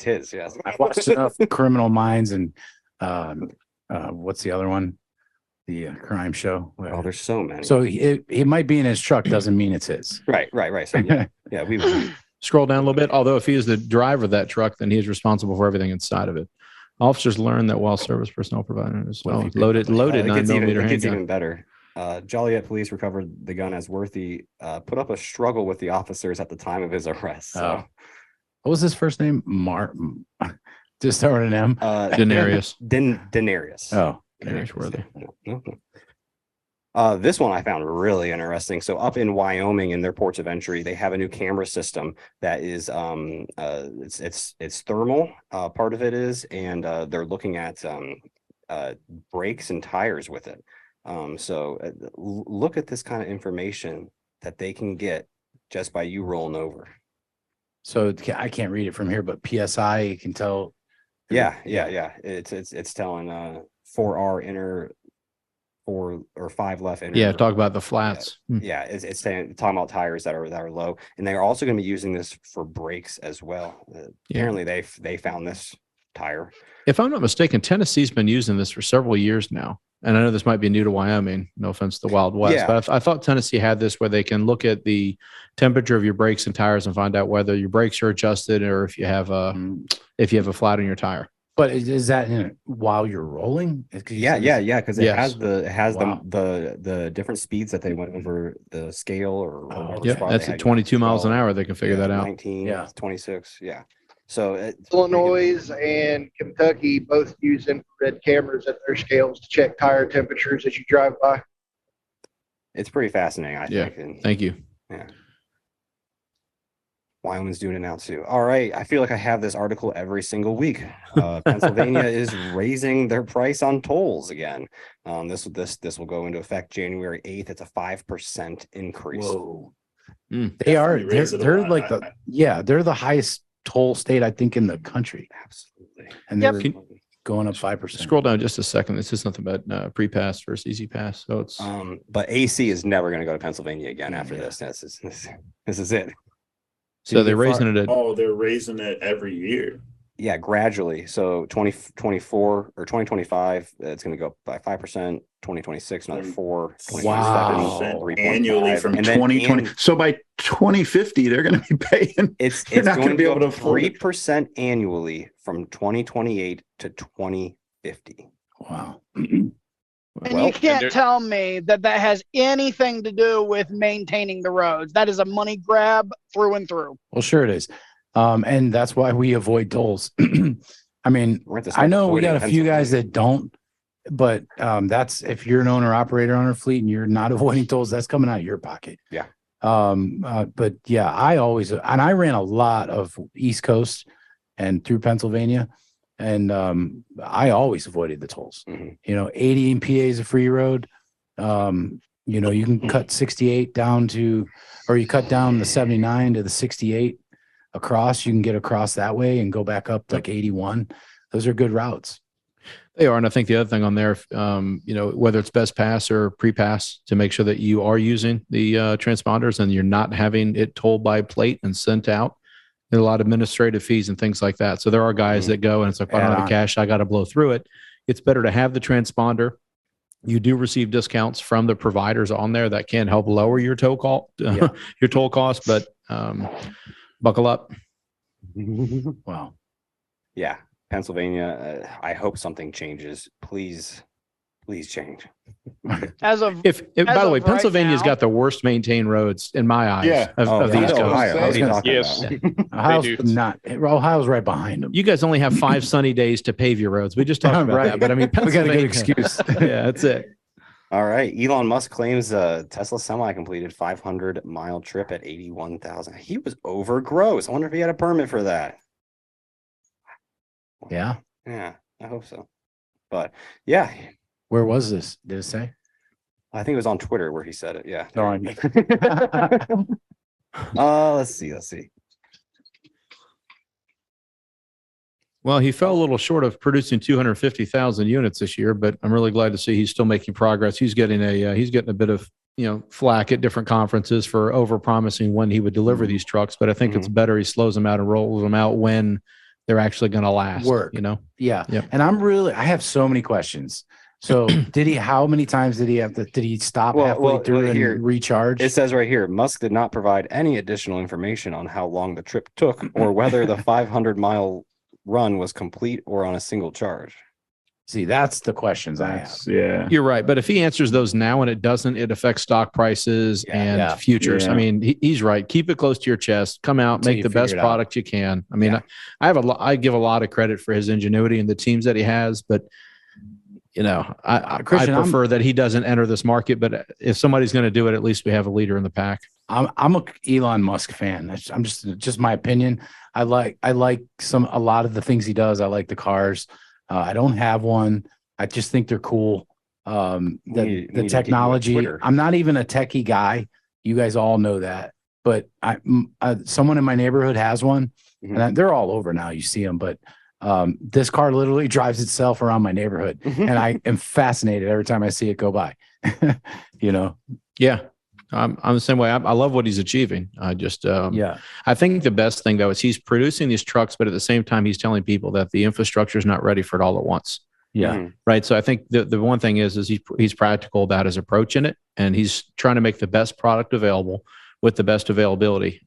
his. Yes. I watched enough Criminal Minds and what's the other one? The crime show. Oh, there's so many. So it might be in his truck, doesn't mean it's his. Right. So we scroll down a little bit. Although if he is the driver of that truck, then he is responsible for everything inside of it. Officers learned that while service personnel provided loaded 9mm it gets handgun. even better. Joliet police recovered the gun as Worthy put up a struggle with the officers at the time of his arrest. So. What was his first name? Just start with an M. Denarius. Denarius. Oh, Denarius Worthy. This one I found really interesting. So up in Wyoming, in their ports of entry, they have a new camera system that is it's thermal. Part of it is, and they're looking at brakes and tires with it. So look at this kind of information that they can get just by you rolling over. So I can't read it from here, but PSI, you can tell. Yeah. It's telling 4R inner 4 or 5 left inner. Yeah, talk about the flats. Yeah, it's talking about tires that are low, and they're also going to be using this for brakes as well. Apparently, they found this tire. If I'm not mistaken, Tennessee's been using this for several years now. And I know this might be new to Wyoming, no offense to the Wild West, but I thought Tennessee had this where they can look at the temperature of your brakes and tires and find out whether your brakes are adjusted or if you have a flat on your tire. But is that while you're rolling? Yeah, because it has the different speeds that they went over the scale or that's at 22 miles an hour. They can figure that out. 19, 26, yeah. So Illinois and Kentucky both use infrared cameras at their scales to check tire temperatures as you drive by. It's pretty fascinating, I think. And, thank you. Yeah. Wyoming's doing it now too. All right. I feel like I have this article every single week. Pennsylvania is raising their price on tolls again. This will go into effect January 8th. It's a 5% increase. Whoa. They are. They're like they're the highest toll state, I think, in the country. Absolutely. And they're going up 5%. Scroll down just a second. This is something about pre-pass versus easy pass. So it's but AC is never going to go to Pennsylvania again after this. This is it. So they're raising it. They're raising it every year. Yeah, gradually. So 2024 or 2025, it's going to go up by 5%. 2026, another 4. Wow. Annually from 2020. So by 2050, they're going to be paying. It's going to be able to 3% annually from 2028 to 2050. Wow. And Well, you can't there- tell me that that has anything to do with maintaining the roads. That is a money grab through and through. Well, sure it is. And that's why we avoid tolls. I mean, We're at the I start know we got a avoiding few guys Pennsylvania. that don't, but that's if you're an owner operator on a fleet and you're not avoiding tolls, that's coming out of your pocket. Yeah. But yeah, I ran a lot of East Coast and through Pennsylvania, and I always avoided the tolls. Mhm. 80 MPA is a free road. You can cut 68 down to, or you cut down the 79 to the 68 across. You can get across that way and go back up like 81. Those are good routes. They are. And I think the other thing on there, whether it's best pass or pre-pass, to make sure that you are using the transponders and you're not having it tolled by plate and sent out. There are a lot of administrative fees and things like that. So there are guys that go and it's like, I don't have the cash, I got to blow through it. It's better to have the transponder. You do receive discounts from the providers on there that can help lower your toll cost, but buckle up. Wow. Yeah. Pennsylvania, I hope something changes. Please change. As of By the way, right Pennsylvania's now- got the worst maintained roads in my eyes Yeah. of the East Coast. Ohio. What are you talking Yes. about? Ohio's right behind them. You guys only have 5 sunny days to pave your roads. We just talked about Right. that, but I mean, We got a good Pennsylvania- excuse. Yeah, that's it. All right. Elon Musk claims Tesla semi completed 500-mile trip at 81,000. He was over gross. I wonder if he had a permit for that. Yeah. Yeah, I hope so. But yeah, Where was this? Did it say? I think it was on Twitter where he said it. Yeah. Oh, Let's see. Well, he fell a little short of producing 250,000 units this year, but I'm really glad to see he's still making progress. He's getting a bit of flack at different conferences for over promising when he would deliver these trucks. But I think it's better he slows them out and rolls them out when they're actually going to last. Work. Yeah. Yep. And I have so many questions. So how many times did he stop halfway through and recharge? It says right here, Musk did not provide any additional information on how long the trip took or whether the 500-mile run was complete or on a single charge. See, that's the questions I have. Yeah. You're right. But if he answers those now and it doesn't, it affects stock prices and futures. Yeah. I mean, he's right. Keep it close to your chest. Come out, Until make you the best figure it product you can. I mean, I give a lot of credit for his ingenuity and the teams that he has, but I prefer that he doesn't enter this market. But if somebody's going to do it, at least we have a leader in the pack. I'm a Elon Musk fan. I'm just my opinion. I like a lot of the things he does. I like the cars. I don't have one. I just think they're cool. The technology. I'm not even a techie guy. You guys all know that. But someone in my neighborhood has one, and they're all over now. You see them, but this car literally drives itself around my neighborhood, and I am fascinated every time I see it go by. Yeah. I'm the same way. I love what he's achieving. I think the best thing though is he's producing these trucks, but at the same time, he's telling people that the infrastructure is not ready for it all at once. Yeah. Right. So I think the one thing is he's practical about his approach in it, and he's trying to make the best product available with the best availability.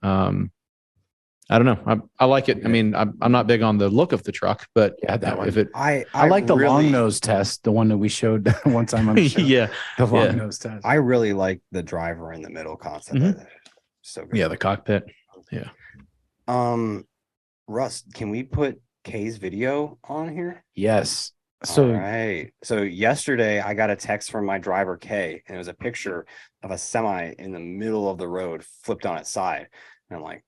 I don't know. I like it. I mean, I'm not big on the look of the truck, but that one. I like the long nose test, the one that we showed one time on the show. The long nose test. I really like the driver in the middle concept. So good. Yeah, the cockpit. Yeah. Russ, can we put Kay's video on here? Yes. So all right. So yesterday I got a text from my driver Kay, and it was a picture of a semi in the middle of the road flipped on its side. And I'm like,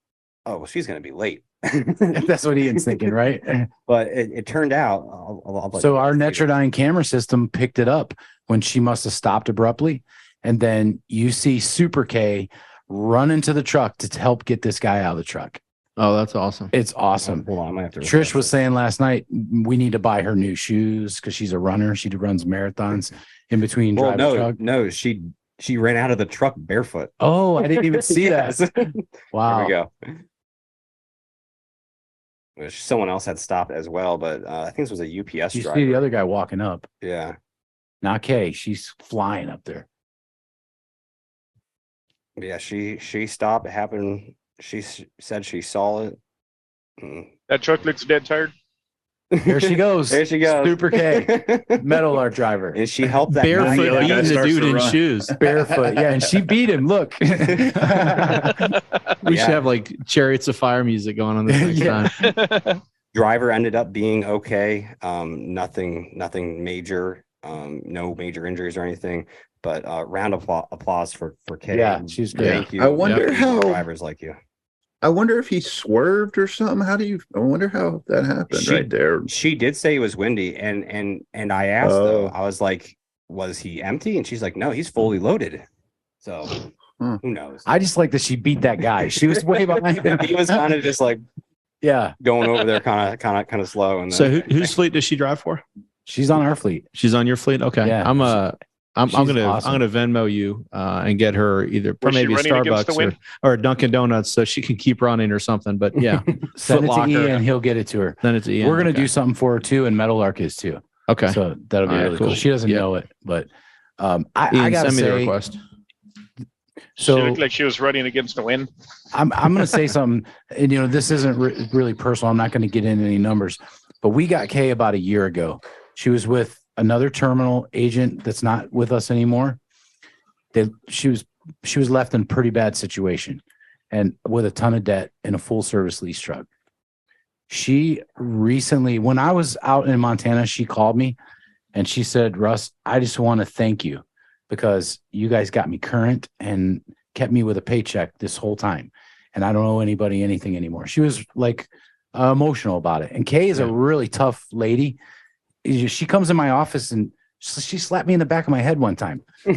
oh, well, she's going to be late. That's what Ian's thinking, right? But it turned out. So our Netrodyne camera system picked it up when she must have stopped abruptly. And then you see Super K run into the truck to help get this guy out of the truck. Oh, that's awesome. It's awesome. Hold on, I might have to Trish was saying last night, we need to buy her new shoes because she's a runner. She runs marathons in between driving truck. No, she ran out of the truck barefoot. Oh, I didn't even see that. Wow. There we go. Which someone else had stopped as well, but I think this was a UPS You driver. see the other guy walking up. Yeah. Not Kay. She's flying up there. Yeah, she stopped. It happened. She said she saw it. That truck looks dead tired. Here she goes. There she goes. Super K, metal art driver. And she helped that Barefoot the other guy beating the starts dude to in run. shoes. Barefoot. Yeah, and she beat him. Look. We Yeah. should have like Chariots of Fire music going on this next Yeah. time. Driver ended up being okay. Nothing major. No major injuries or anything. But round of applause for Kay. Yeah, she's great. Thank you. I wonder Thank you how- for drivers like you. I wonder if he swerved or something. I wonder how that happened right there. She did say it was windy, and I asked though, Oh. I was like, was he empty? And she's like, no, he's fully loaded. So Hmm. who knows? I just like that she beat that guy. She was way behind him. He was kind of just like Yeah, going over there, kind of slow. And So then, whose fleet does she drive for? she's on our fleet. She's on your fleet. Okay. Yeah. I'm She's gonna awesome. I'm gonna Venmo you and get her either Was she maybe a running against the Starbucks wind? or Dunkin' Donuts so she can keep running or something. But yeah, Send it to Foot Locker. Ian. He'll get it to her. then it's Ian. We're gonna Okay. do something for her too, and Metal Arc is too. Okay. So that'll be All right, really cool. cool. She doesn't Yep. know it, but Ian, I gotta send me the say, request. She so looked like she was running against the wind. I'm gonna say something, and this isn't really personal. I'm not gonna get into any numbers, but we got Kay about a year ago. She was with another terminal agent that's not with us anymore. She was left in a pretty bad situation, and with a ton of debt in a full service lease truck. She recently, when I was out in Montana, she called me and she said, Russ, I just want to thank you because you guys got me current and kept me with a paycheck this whole time. And I don't owe anybody anything anymore. She was like emotional about it. And Kay is a really tough lady. She comes in my office and she slapped me in the back of my head one time. I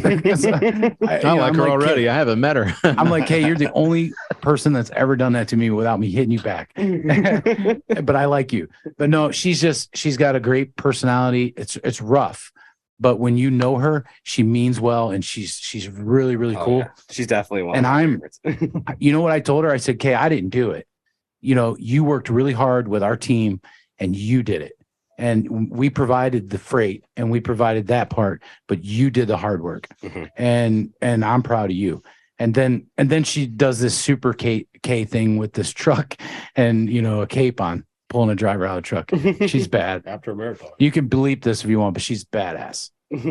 like her already. Kay, I haven't met her. I'm like, hey, you're the only person that's ever done that to me without me hitting you back. But I like you. But no, she's got a great personality. It's rough. But when you know her, she means well and she's really, really cool. Yeah. She's definitely one. And of my I'm- favorites. You know what I told her? I said, Kay, I didn't do it. You worked really hard with our team and you did it. And we provided the freight and we provided that part, but you did the hard work. Mhm. And I'm proud of you. And then she does this super K thing with this truck and a cape on, pulling a driver out of the truck. She's bad. After a marathon. You can bleep this if you want, but she's badass.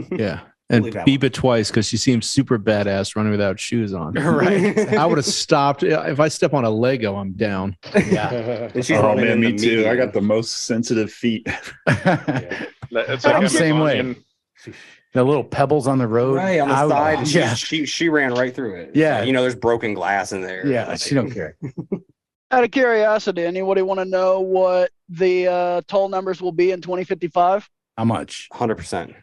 Yeah. And Believe that beep it twice because she seems super badass running without shoes on. Right. I would have stopped. If I step on a Lego, I'm down. Yeah. And she's Oh running man, in me the too. I median. got the most sensitive feet. It's I'm the a same way. Amazonian- The little pebbles on the road. Right on the I- side. And Yeah. she ran right through it. Yeah. There's broken glass in there. Yeah. She don't care. Out of curiosity, anybody want to know what the toll numbers will be in 2055? How much? 100%.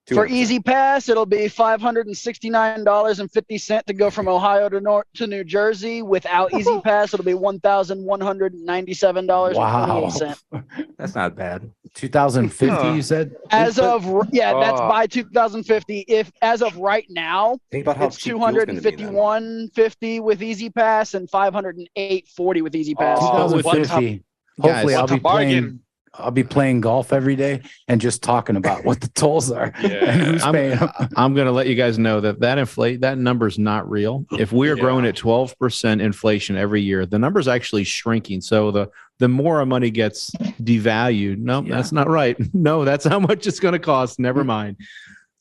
For 200%. Easy Pass, it'll be $569.50 to go from Ohio to New Jersey. Without Easy Pass, it'll be $1,197.28. That's not bad. 2050, you said? As of that's Oh. by 2050. If as of right now, Think about how it's cheap fuel's gonna be then. $251.50 with Easy Pass and $508.40 with Easy Pass. Oh, 2050. Hopefully, Guys, I'll what a be playing. bargain. I'll be playing golf every day and just talking about what the tolls are and who's paying them. I'm going to let you guys know that number's not real. If we're growing at 12% inflation every year, the number's actually shrinking. So the more our money gets devalued, no, that's not right. No, that's how much it's going to cost. Never mind.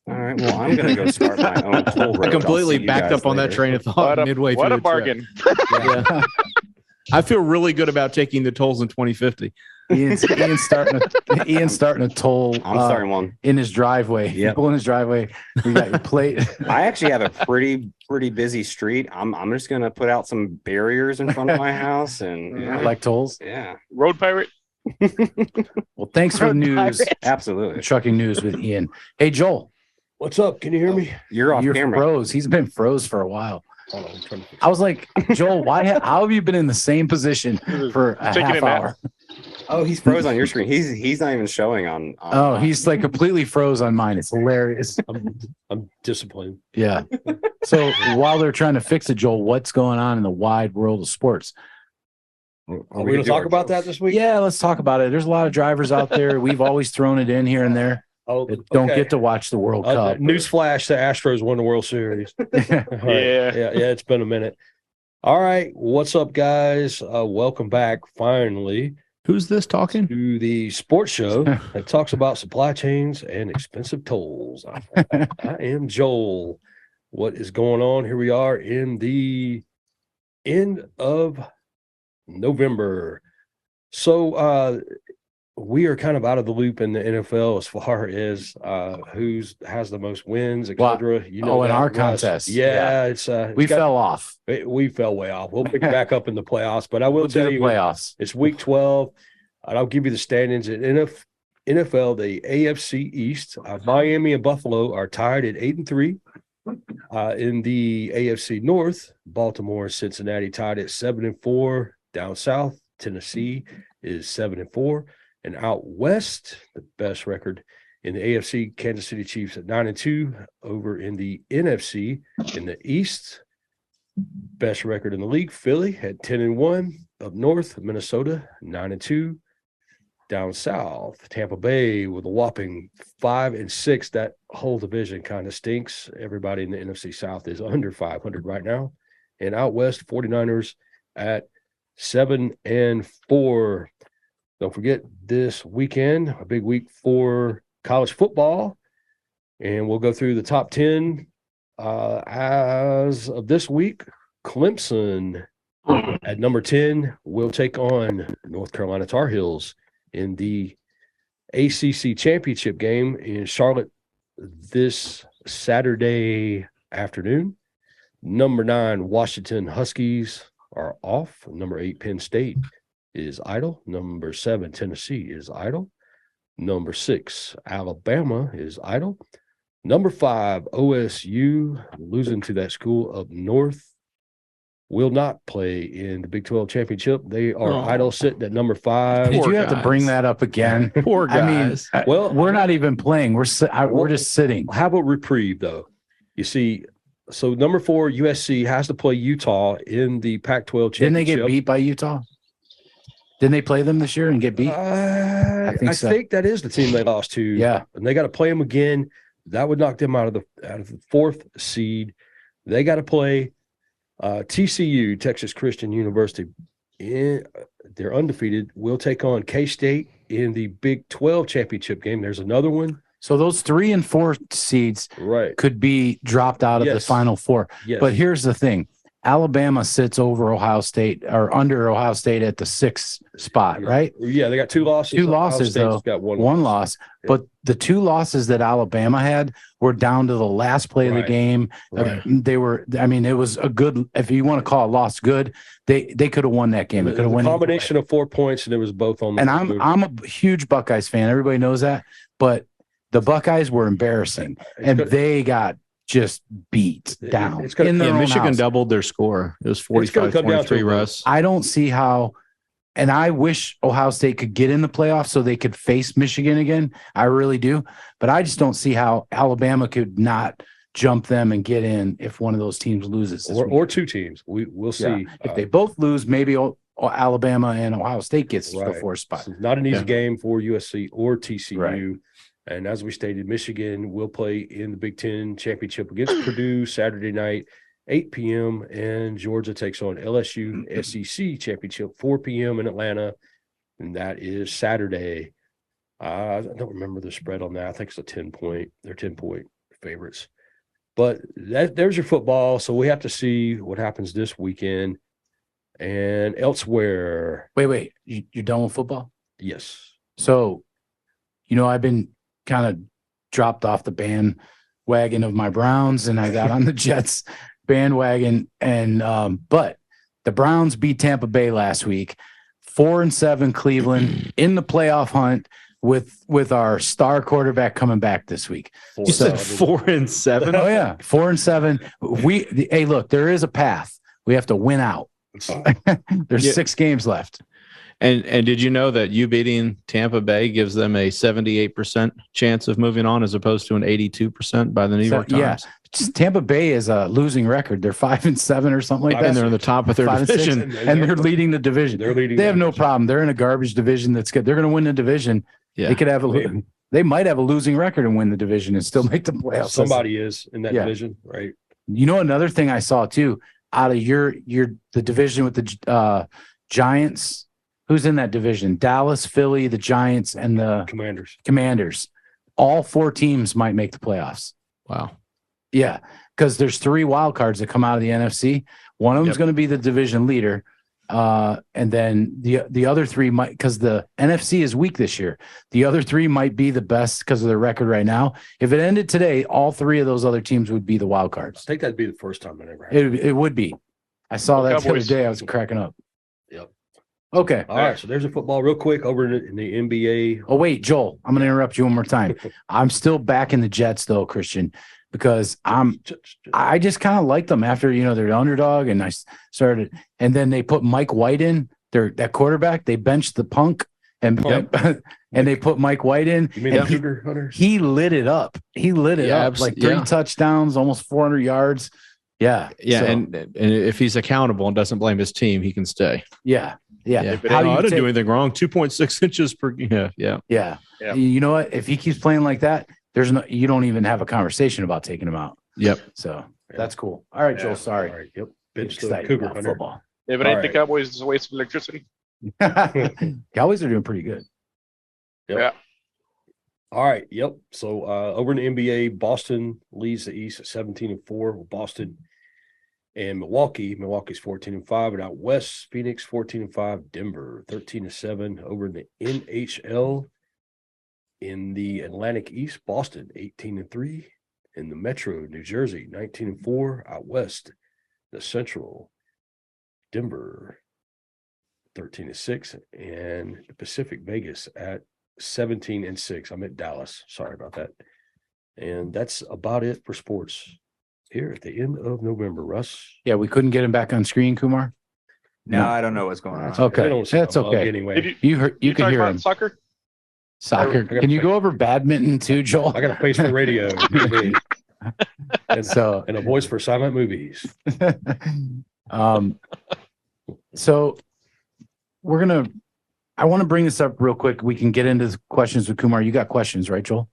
All right. Well, I'm going to go start my own toll road. I I'll completely see you backed guys up on that later. train of thought midway through What a the trip. bargain. Yeah. I feel really good about taking the tolls in 2050. Ian's starting a toll. I'm starting one. in his driveway. Yep. People in his driveway. We got your plate. I actually have a pretty busy street. I'm just going to put out some barriers in front of my house and I like tolls. yeah, Road pirate. Well, thanks for the news. absolutely. Trucking news with Ian. Hey, Joel, What's up? Can you hear me? You're off you're camera. froze. He's been froze for a while. Hold on, I'm trying to fix I was like, Joel, how have you been in the same position for a Taking half a nap. hour? Oh, he's froze on your screen. He's not even showing on. Oh, he's like completely froze on mine. It's hilarious. I'm disappointed. Yeah. So while they're trying to fix it, Joel, what's going on in the wide world of sports? Are we going to talk about that this week? Yeah, let's talk about it. There's a lot of drivers out there. We've always thrown it in here and there. Oh, that don't okay. get to watch the World Cup. Newsflash: the Astros won the World Series. All right. Yeah. yeah. It's been a minute. All right, what's up, guys? Welcome back. Finally, Who's this talking? To the sports show that talks about supply chains and expensive tolls. I am Joel. What is going on? Here we are in the end of November. So we are kind of out of the loop in the NFL as far as who has the most wins, etc. In our contest. It's we fell off. We fell way off. We'll pick back up in the playoffs, but I will tell you, playoffs. It's week 12, and I'll give you the standings in NFL. The AFC East, Miami and Buffalo are tied at 8-3. In the AFC North, Baltimore and Cincinnati tied at 7-4. Down south, Tennessee is 7-4. And out west, the best record in the AFC, Kansas City Chiefs at 9-2. Over in the NFC, in the East, best record in the league, Philly at 10-1. Up north, Minnesota 9-2. Down south, Tampa Bay with a whopping 5-6. That whole division kind of stinks. Everybody in the NFC South is under 500 right now. And out west, 49ers at 7-4. Don't forget this weekend, a big week for college football. And we'll go through the top 10 as of this week. Clemson at number 10 will take on North Carolina Tar Heels in the ACC championship game in Charlotte this Saturday afternoon. Number 9, Washington Huskies are off. Number 8, Penn State is idle. Number 7, Tennessee is idle. Number 6, Alabama is idle. Number 5, OSU, losing to that school up north, will not play in the Big 12 championship. They are idle, sitting at number 5. Did you have to bring that up again? Poor guys. I mean, we're not even playing. We're just sitting. How about reprieve, though? You see, so number 4, USC has to play Utah in the Pac-12 championship. Didn't they get beat by Utah? Didn't they play them this year and get beat? I think that is the team they lost to. Yeah, and they got to play them again. That would knock them out of the 4th seed. They got to play TCU, Texas Christian University. They're undefeated. We'll take on K-State in the Big 12 championship game. There's another one. So those 3 and 4 seeds could be dropped out of the Final Four. Yes. But here's the thing. Alabama sits over Ohio State or under Ohio State at the 6th spot, right? Yeah, they got 2 losses. 2 losses, though. Got one loss. Yeah. But the 2 losses that Alabama had were down to the last play of the game. Right. They were, I mean, it was a good, if you want to call it loss good, they could have won that game. They could have won. A combination of 4 points, and it was both on the And I'm a huge Buckeyes fan. Everybody knows that. But the Buckeyes were embarrassing, and they got just beat down. Michigan doubled their score. It was 45-23, Russ. I don't see how, and I wish Ohio State could get in the playoffs so they could face Michigan again. I really do. But I just don't see how Alabama could not jump them and get in if one of those teams loses. Or 2 teams. We'll see. Yeah. If they both lose, maybe Alabama and Ohio State gets the 4th spot. So not an easy game for USC or TCU. Right. And as we stated, Michigan will play in the Big 10 championship against Purdue Saturday night, 8 p.m. And Georgia takes on LSU SEC championship, 4 p.m. in Atlanta. And that is Saturday. I don't remember the spread on that. I think it's a 10-point. They're 10-point favorites. But there's your football. So we have to see what happens this weekend and elsewhere. Wait. You're done with football? Yes. So, I've been kind of dropped off the bandwagon of my Browns, and I got on the Jets bandwagon. And but the Browns beat Tampa Bay last week, 4-7 Cleveland in the playoff hunt with our star quarterback coming back this week. You said 4-7? Oh yeah, 4-7. Hey, look, there is a path. We have to win out. There's 6 games left. And did you know that you beating Tampa Bay gives them a 78% chance of moving on as opposed to an 82% by the New York Times? Yeah, Tampa Bay is a losing record. They're 5-7 or something like that. And they're in the top of their division. And they're leading the division. They have no problem. They're in a garbage division that's good. They're going to win the division. Yeah. They could have they might have a losing record and win the division and still make the playoffs. Somebody is in that division, right? Another thing I saw too, out of the division with the Giants who's in that division? Dallas, Philly, the Giants, and the Commanders. All 4 teams might make the playoffs. Wow. Yeah, because there's 3 wild cards that come out of the NFC. One of them's going to be the division leader. And then the other 3 might, because the NFC is weak this year. The other 3 might be the best because of their record right now. If it ended today, all 3 of those other teams would be the wild cards. I think that'd be the first time it ever happened. It would be. I saw that the other day. I was cracking up. Yep. Okay. All right. So there's a football real quick over in the NBA. Oh, wait, Joel, I'm going to interrupt you one more time. I'm still back in the Jets, though, Christian, because I just kind of like them after, they're the underdog. And I started, and then they put Mike White in, that quarterback. They benched the punk and they put Mike White in. You mean the Cougar Hunters? He lit it up. He lit it up like 3 touchdowns, almost 400 yards. Yeah. Yeah. So, and if he's accountable and doesn't blame his team, he can stay. Yeah. I didn't do anything wrong. 2.6 inches per. Yeah. You know what? If he keeps playing like that, you don't even have a conversation about taking him out. Yep. So that's cool. All right, Joel. Sorry. All right. Yep. Excited Cougar about Hunter. football. If it ain't the Cowboys, it's a waste of electricity. Cowboys are doing pretty good. Yep. Yeah. All right. Yep. So over in the NBA, Boston leads the East at 17-4. Boston and Milwaukee. Milwaukee's 14-5. And out west, Phoenix 14-5. Denver 13-7. Over in the NHL, in the Atlantic East, Boston 18-3. In the Metro, New Jersey 19-4. Out west, the Central, Denver 13-6, and the Pacific, Vegas at 17-6. I'm at Dallas. Sorry about that. And that's about it for sports here at the end of November. Russ? Yeah, we couldn't get him back on screen, Kumar? No, I don't know what's going on. Okay. That's okay. Anyway. You can hear him. Soccer? Soccer. Can you go over badminton too, Joel? I got a face for radio. and so and a voice for silent movies. So I want to bring this up real quick. We can get into the questions with Kumar. You got questions, right, Joel?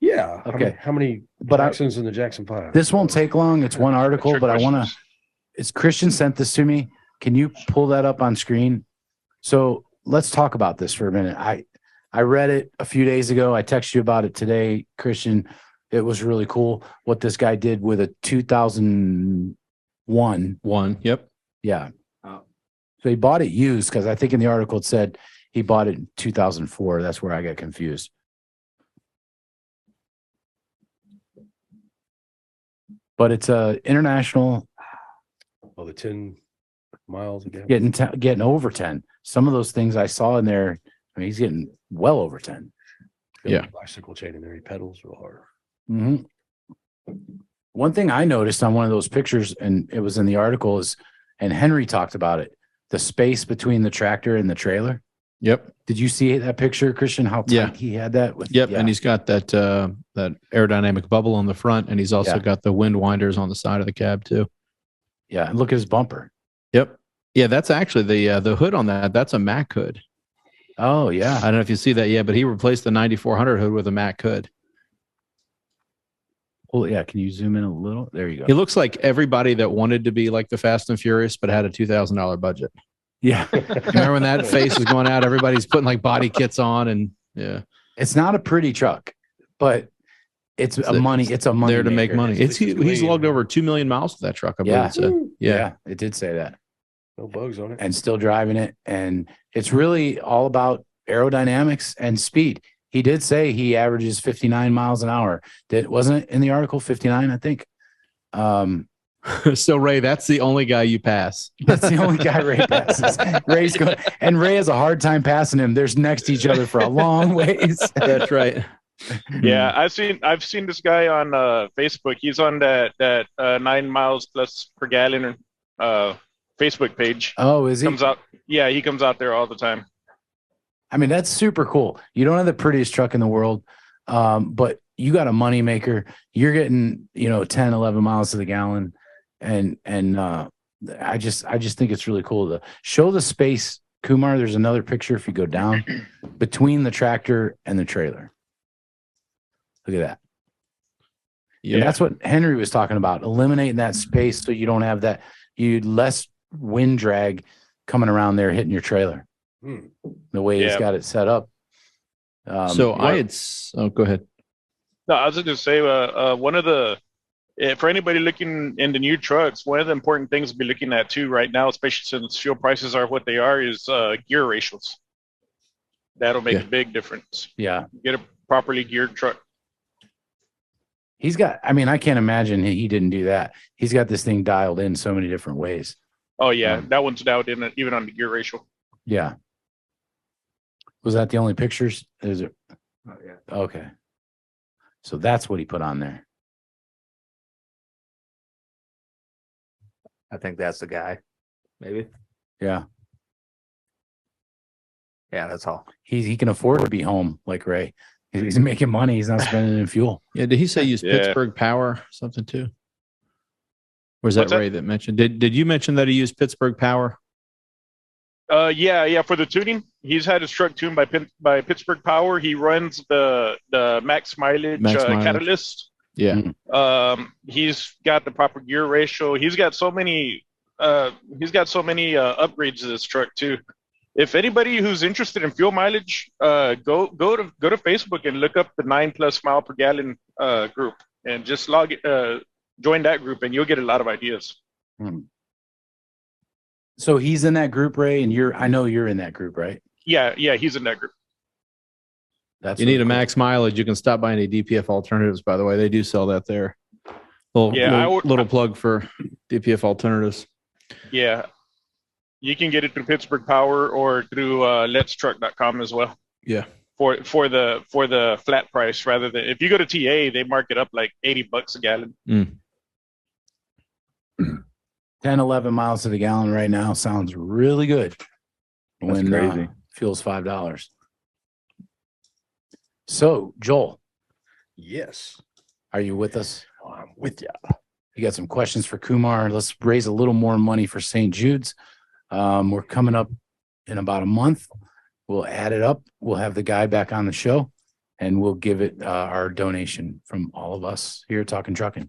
Yeah. Okay. How many Jacksons in the Jackson 5? This won't take long. It's one article, but it's Christian sent this to me. Can you pull that up on screen? So let's talk about this for a minute. I read it a few days ago. I texted you about it today, Christian. It was really cool what this guy did with a 2001. Yep. Yeah. So he bought it used because I think in the article it said he bought it in 2004. That's where I got confused. But it's a international. Oh, the 10 miles again. Getting over 10. Some of those things I saw in there. I mean, he's getting well over 10. Yeah. Bicycle chain in there. He pedals real hard. Mm-hmm. One thing I noticed on one of those pictures, and it was in the article, and Henry talked about it, the space between the tractor and the trailer. Yep. Did you see that picture, Christian? How tight he had that? And he's got that aerodynamic bubble on the front, and he's also got the wind winders on the side of the cab too. Yeah, and look at his bumper. Yep. Yeah, that's actually the hood on that. That's a Mac hood. Oh yeah. I don't know if you see that yet, but he replaced the 9400 hood with a Mac hood. Well, yeah. Can you zoom in a little? There you go. He looks like everybody that wanted to be like the Fast and Furious, but had a $2,000 budget. Yeah. Remember when that face was going out? Everybody's putting like body kits on, and it's not a pretty truck, but it's a money there to maker. Make money. He's logged over 2 million miles with that truck. I believe it said. Yeah, it did say that. No bugs on it. And still driving it. And it's really all about aerodynamics and speed. He did say he averages 59 miles an hour. Wasn't it in the article 59, I think? So Ray, that's the only guy you pass. That's the only guy Ray passes. Ray's going, and Ray has a hard time passing him. They're next to each other for a long ways. That's right. Yeah, I've seen this guy on Facebook. He's on that 9 miles plus per gallon Facebook page. Oh, is he? He comes out there all the time. I mean, that's super cool. You don't have the prettiest truck in the world, but you got a money maker. You're getting 10, 11 miles to the gallon, and I just think it's really cool to show the space. Kumar, there's another picture if you go down between the tractor and the trailer. Look at that. Yeah, and that's what Henry was talking about, eliminating that space so you don't have that less wind drag coming around there hitting your trailer. the way he's got it set up. So go ahead. No, I was just going to say, one of the, for anybody looking into new trucks, one of the important things to be looking at too right now, especially since fuel prices are what they are, is gear ratios. That'll make a big difference. Yeah. Get a properly geared truck. He's got, I mean, I can't imagine he didn't do that. He's got this thing dialed in so many different ways. Oh, yeah. That one's dialed in even on the gear ratio. Yeah. Was that the only pictures? Is it? Oh, yeah. Okay. So that's what he put on there. I think that's the guy. Maybe. Yeah. Yeah, that's all. He can afford to be home like Ray. He's making money. He's not spending it in fuel. Yeah. Did he say use Pittsburgh Power something too? Or was that Ray that mentioned? Did you mention that he used Pittsburgh Power? Yeah. For the tuning, he's had his truck tuned by Pittsburgh Power. He runs the max mileage catalyst. Yeah. He's got the proper gear ratio. He's got so many upgrades to this truck too. If anybody who's interested in fuel mileage, go to Facebook and look up the 9+ mile per gallon group and just join that group, and you'll get a lot of ideas. So he's in that group, Ray, and I know you're in that group, right? Yeah, he's in that group. That's you need a max mileage. You can stop by any DPF alternatives, by the way. They do sell that there. Little plug for DPF alternatives. Yeah. You can get it through Pittsburgh Power or through letstruck.com as well. Yeah. For the flat price, rather than if you go to TA, they mark it up like $80 a gallon. 10, 11 miles to the gallon right now sounds really good. That's crazy. Fuel's $5. So, Joel. Yes. Are you with us? I'm with you. You got some questions for Kumar. Let's raise a little more money for St. Jude's. We're coming up in about a month. We'll add it up. We'll have the guy back on the show, and we'll give it our donation from all of us here at Talkin Truckin.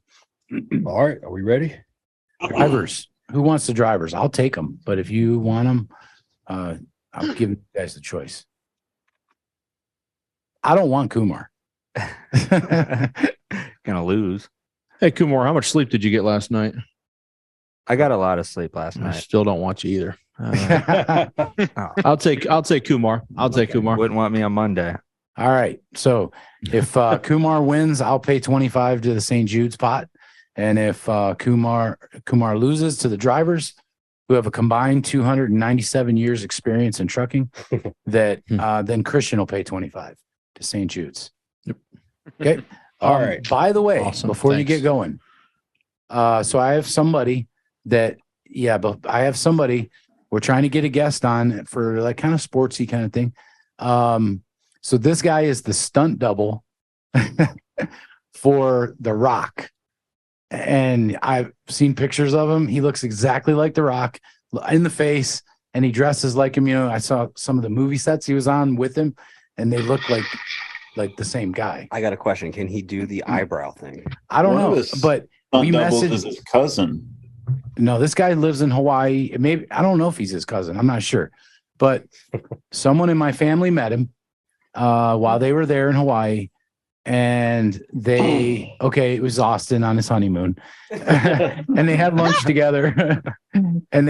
All right. Are we ready? Drivers. Who wants the drivers? I'll take them. But if you want them, I'll give you guys the choice. I don't want Kumar. Gonna lose. Hey, Kumar, how much sleep did you get last night? I got a lot of sleep last I night. still don't want you either. I'll take Kumar. I'll take Kumar. Wouldn't want me on Monday. All right. So if Kumar wins, I'll pay 25 to the St. Jude's pot. And if Kumar loses to the drivers, who have a combined 297 years experience in trucking, that then Christian will pay 25 to St. Jude's. Yep. Okay. All right. By the way, Awesome. before you Thanks. get going, so I have somebody we're trying to get a guest on for like kind of sportsy kind of thing. So this guy is the stunt double for The Rock. And I've seen pictures of him. He looks exactly like The Rock in the face, and he dresses like him. You know, I saw some of the movie sets he was on with him, and they look like the same guy. I got a question. Can he do the eyebrow thing? I don't know, but we messaged his cousin. No, this guy lives in Hawaii. Maybe I don't know if he's his cousin. I'm not sure, but someone in my family met him while they were there in Hawaii. And it was Austin on his honeymoon, and they had lunch together, and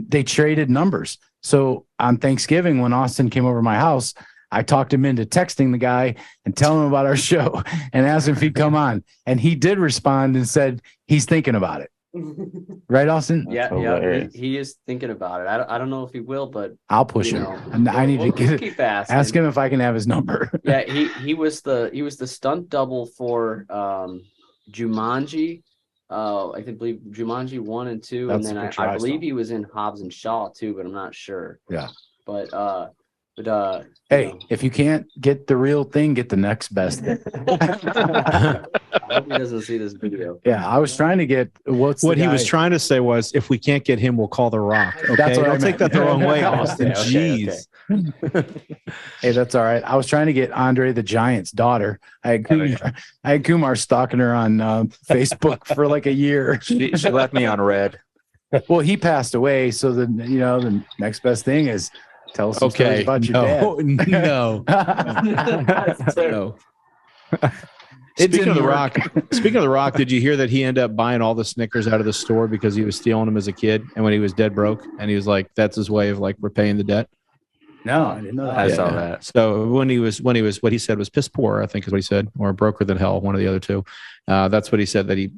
they traded numbers. So on Thanksgiving, when Austin came over to my house, I talked him into texting the guy and telling him about our show and asked him if he'd come on. And he did respond and said he's thinking about it. Right, Austin? Yeah, he is thinking about it. I don't know if he will, but I'll push him. I need to keep asking. Ask him if I can have his number. Yeah, he was the stunt double for Jumanji. I believe Jumanji 1 and 2, That's and then I believe he was in Hobbs and Shaw too, but I'm not sure. Yeah. But hey, if you can't get the real thing, get the next best thing. I hope he doesn't see this video. Yeah, I was trying to get what he was trying to say was, if we can't get him, we'll call The Rock. Okay, That's what don't take that the wrong way, Austin. Okay. Jeez. Hey, that's all right. I was trying to get Andre the Giant's daughter. I had Kumar stalking her on Facebook for like a year. She left me on red. Well, he passed away, so the next best thing is tell us some stories about your dad. No. No. Speaking of the Rock, did you hear that he ended up buying all the Snickers out of the store because he was stealing them as a kid, and when he was dead broke, and he was like, that's his way of like repaying the debt. No, I didn't know that. I saw that. So when he was what he said was piss poor, I think is what he said, or broker than hell, one of the other two. That's what he said, that he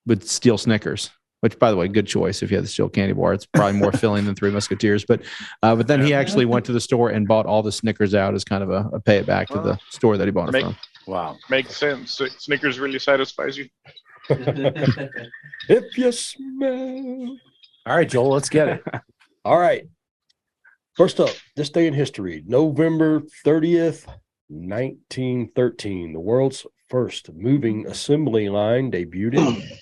would steal Snickers. Which, by the way, good choice if you had to steal candy bar. It's probably more filling than Three Musketeers. But then he actually went to the store and bought all the Snickers out as kind of a pay it back to the store that he bought it from. Wow. Makes sense. Snickers really satisfies you. If you smell. All right, Joel, let's get it. All right. First up, this day in history, November 30th, 1913. The world's first moving assembly line debuted in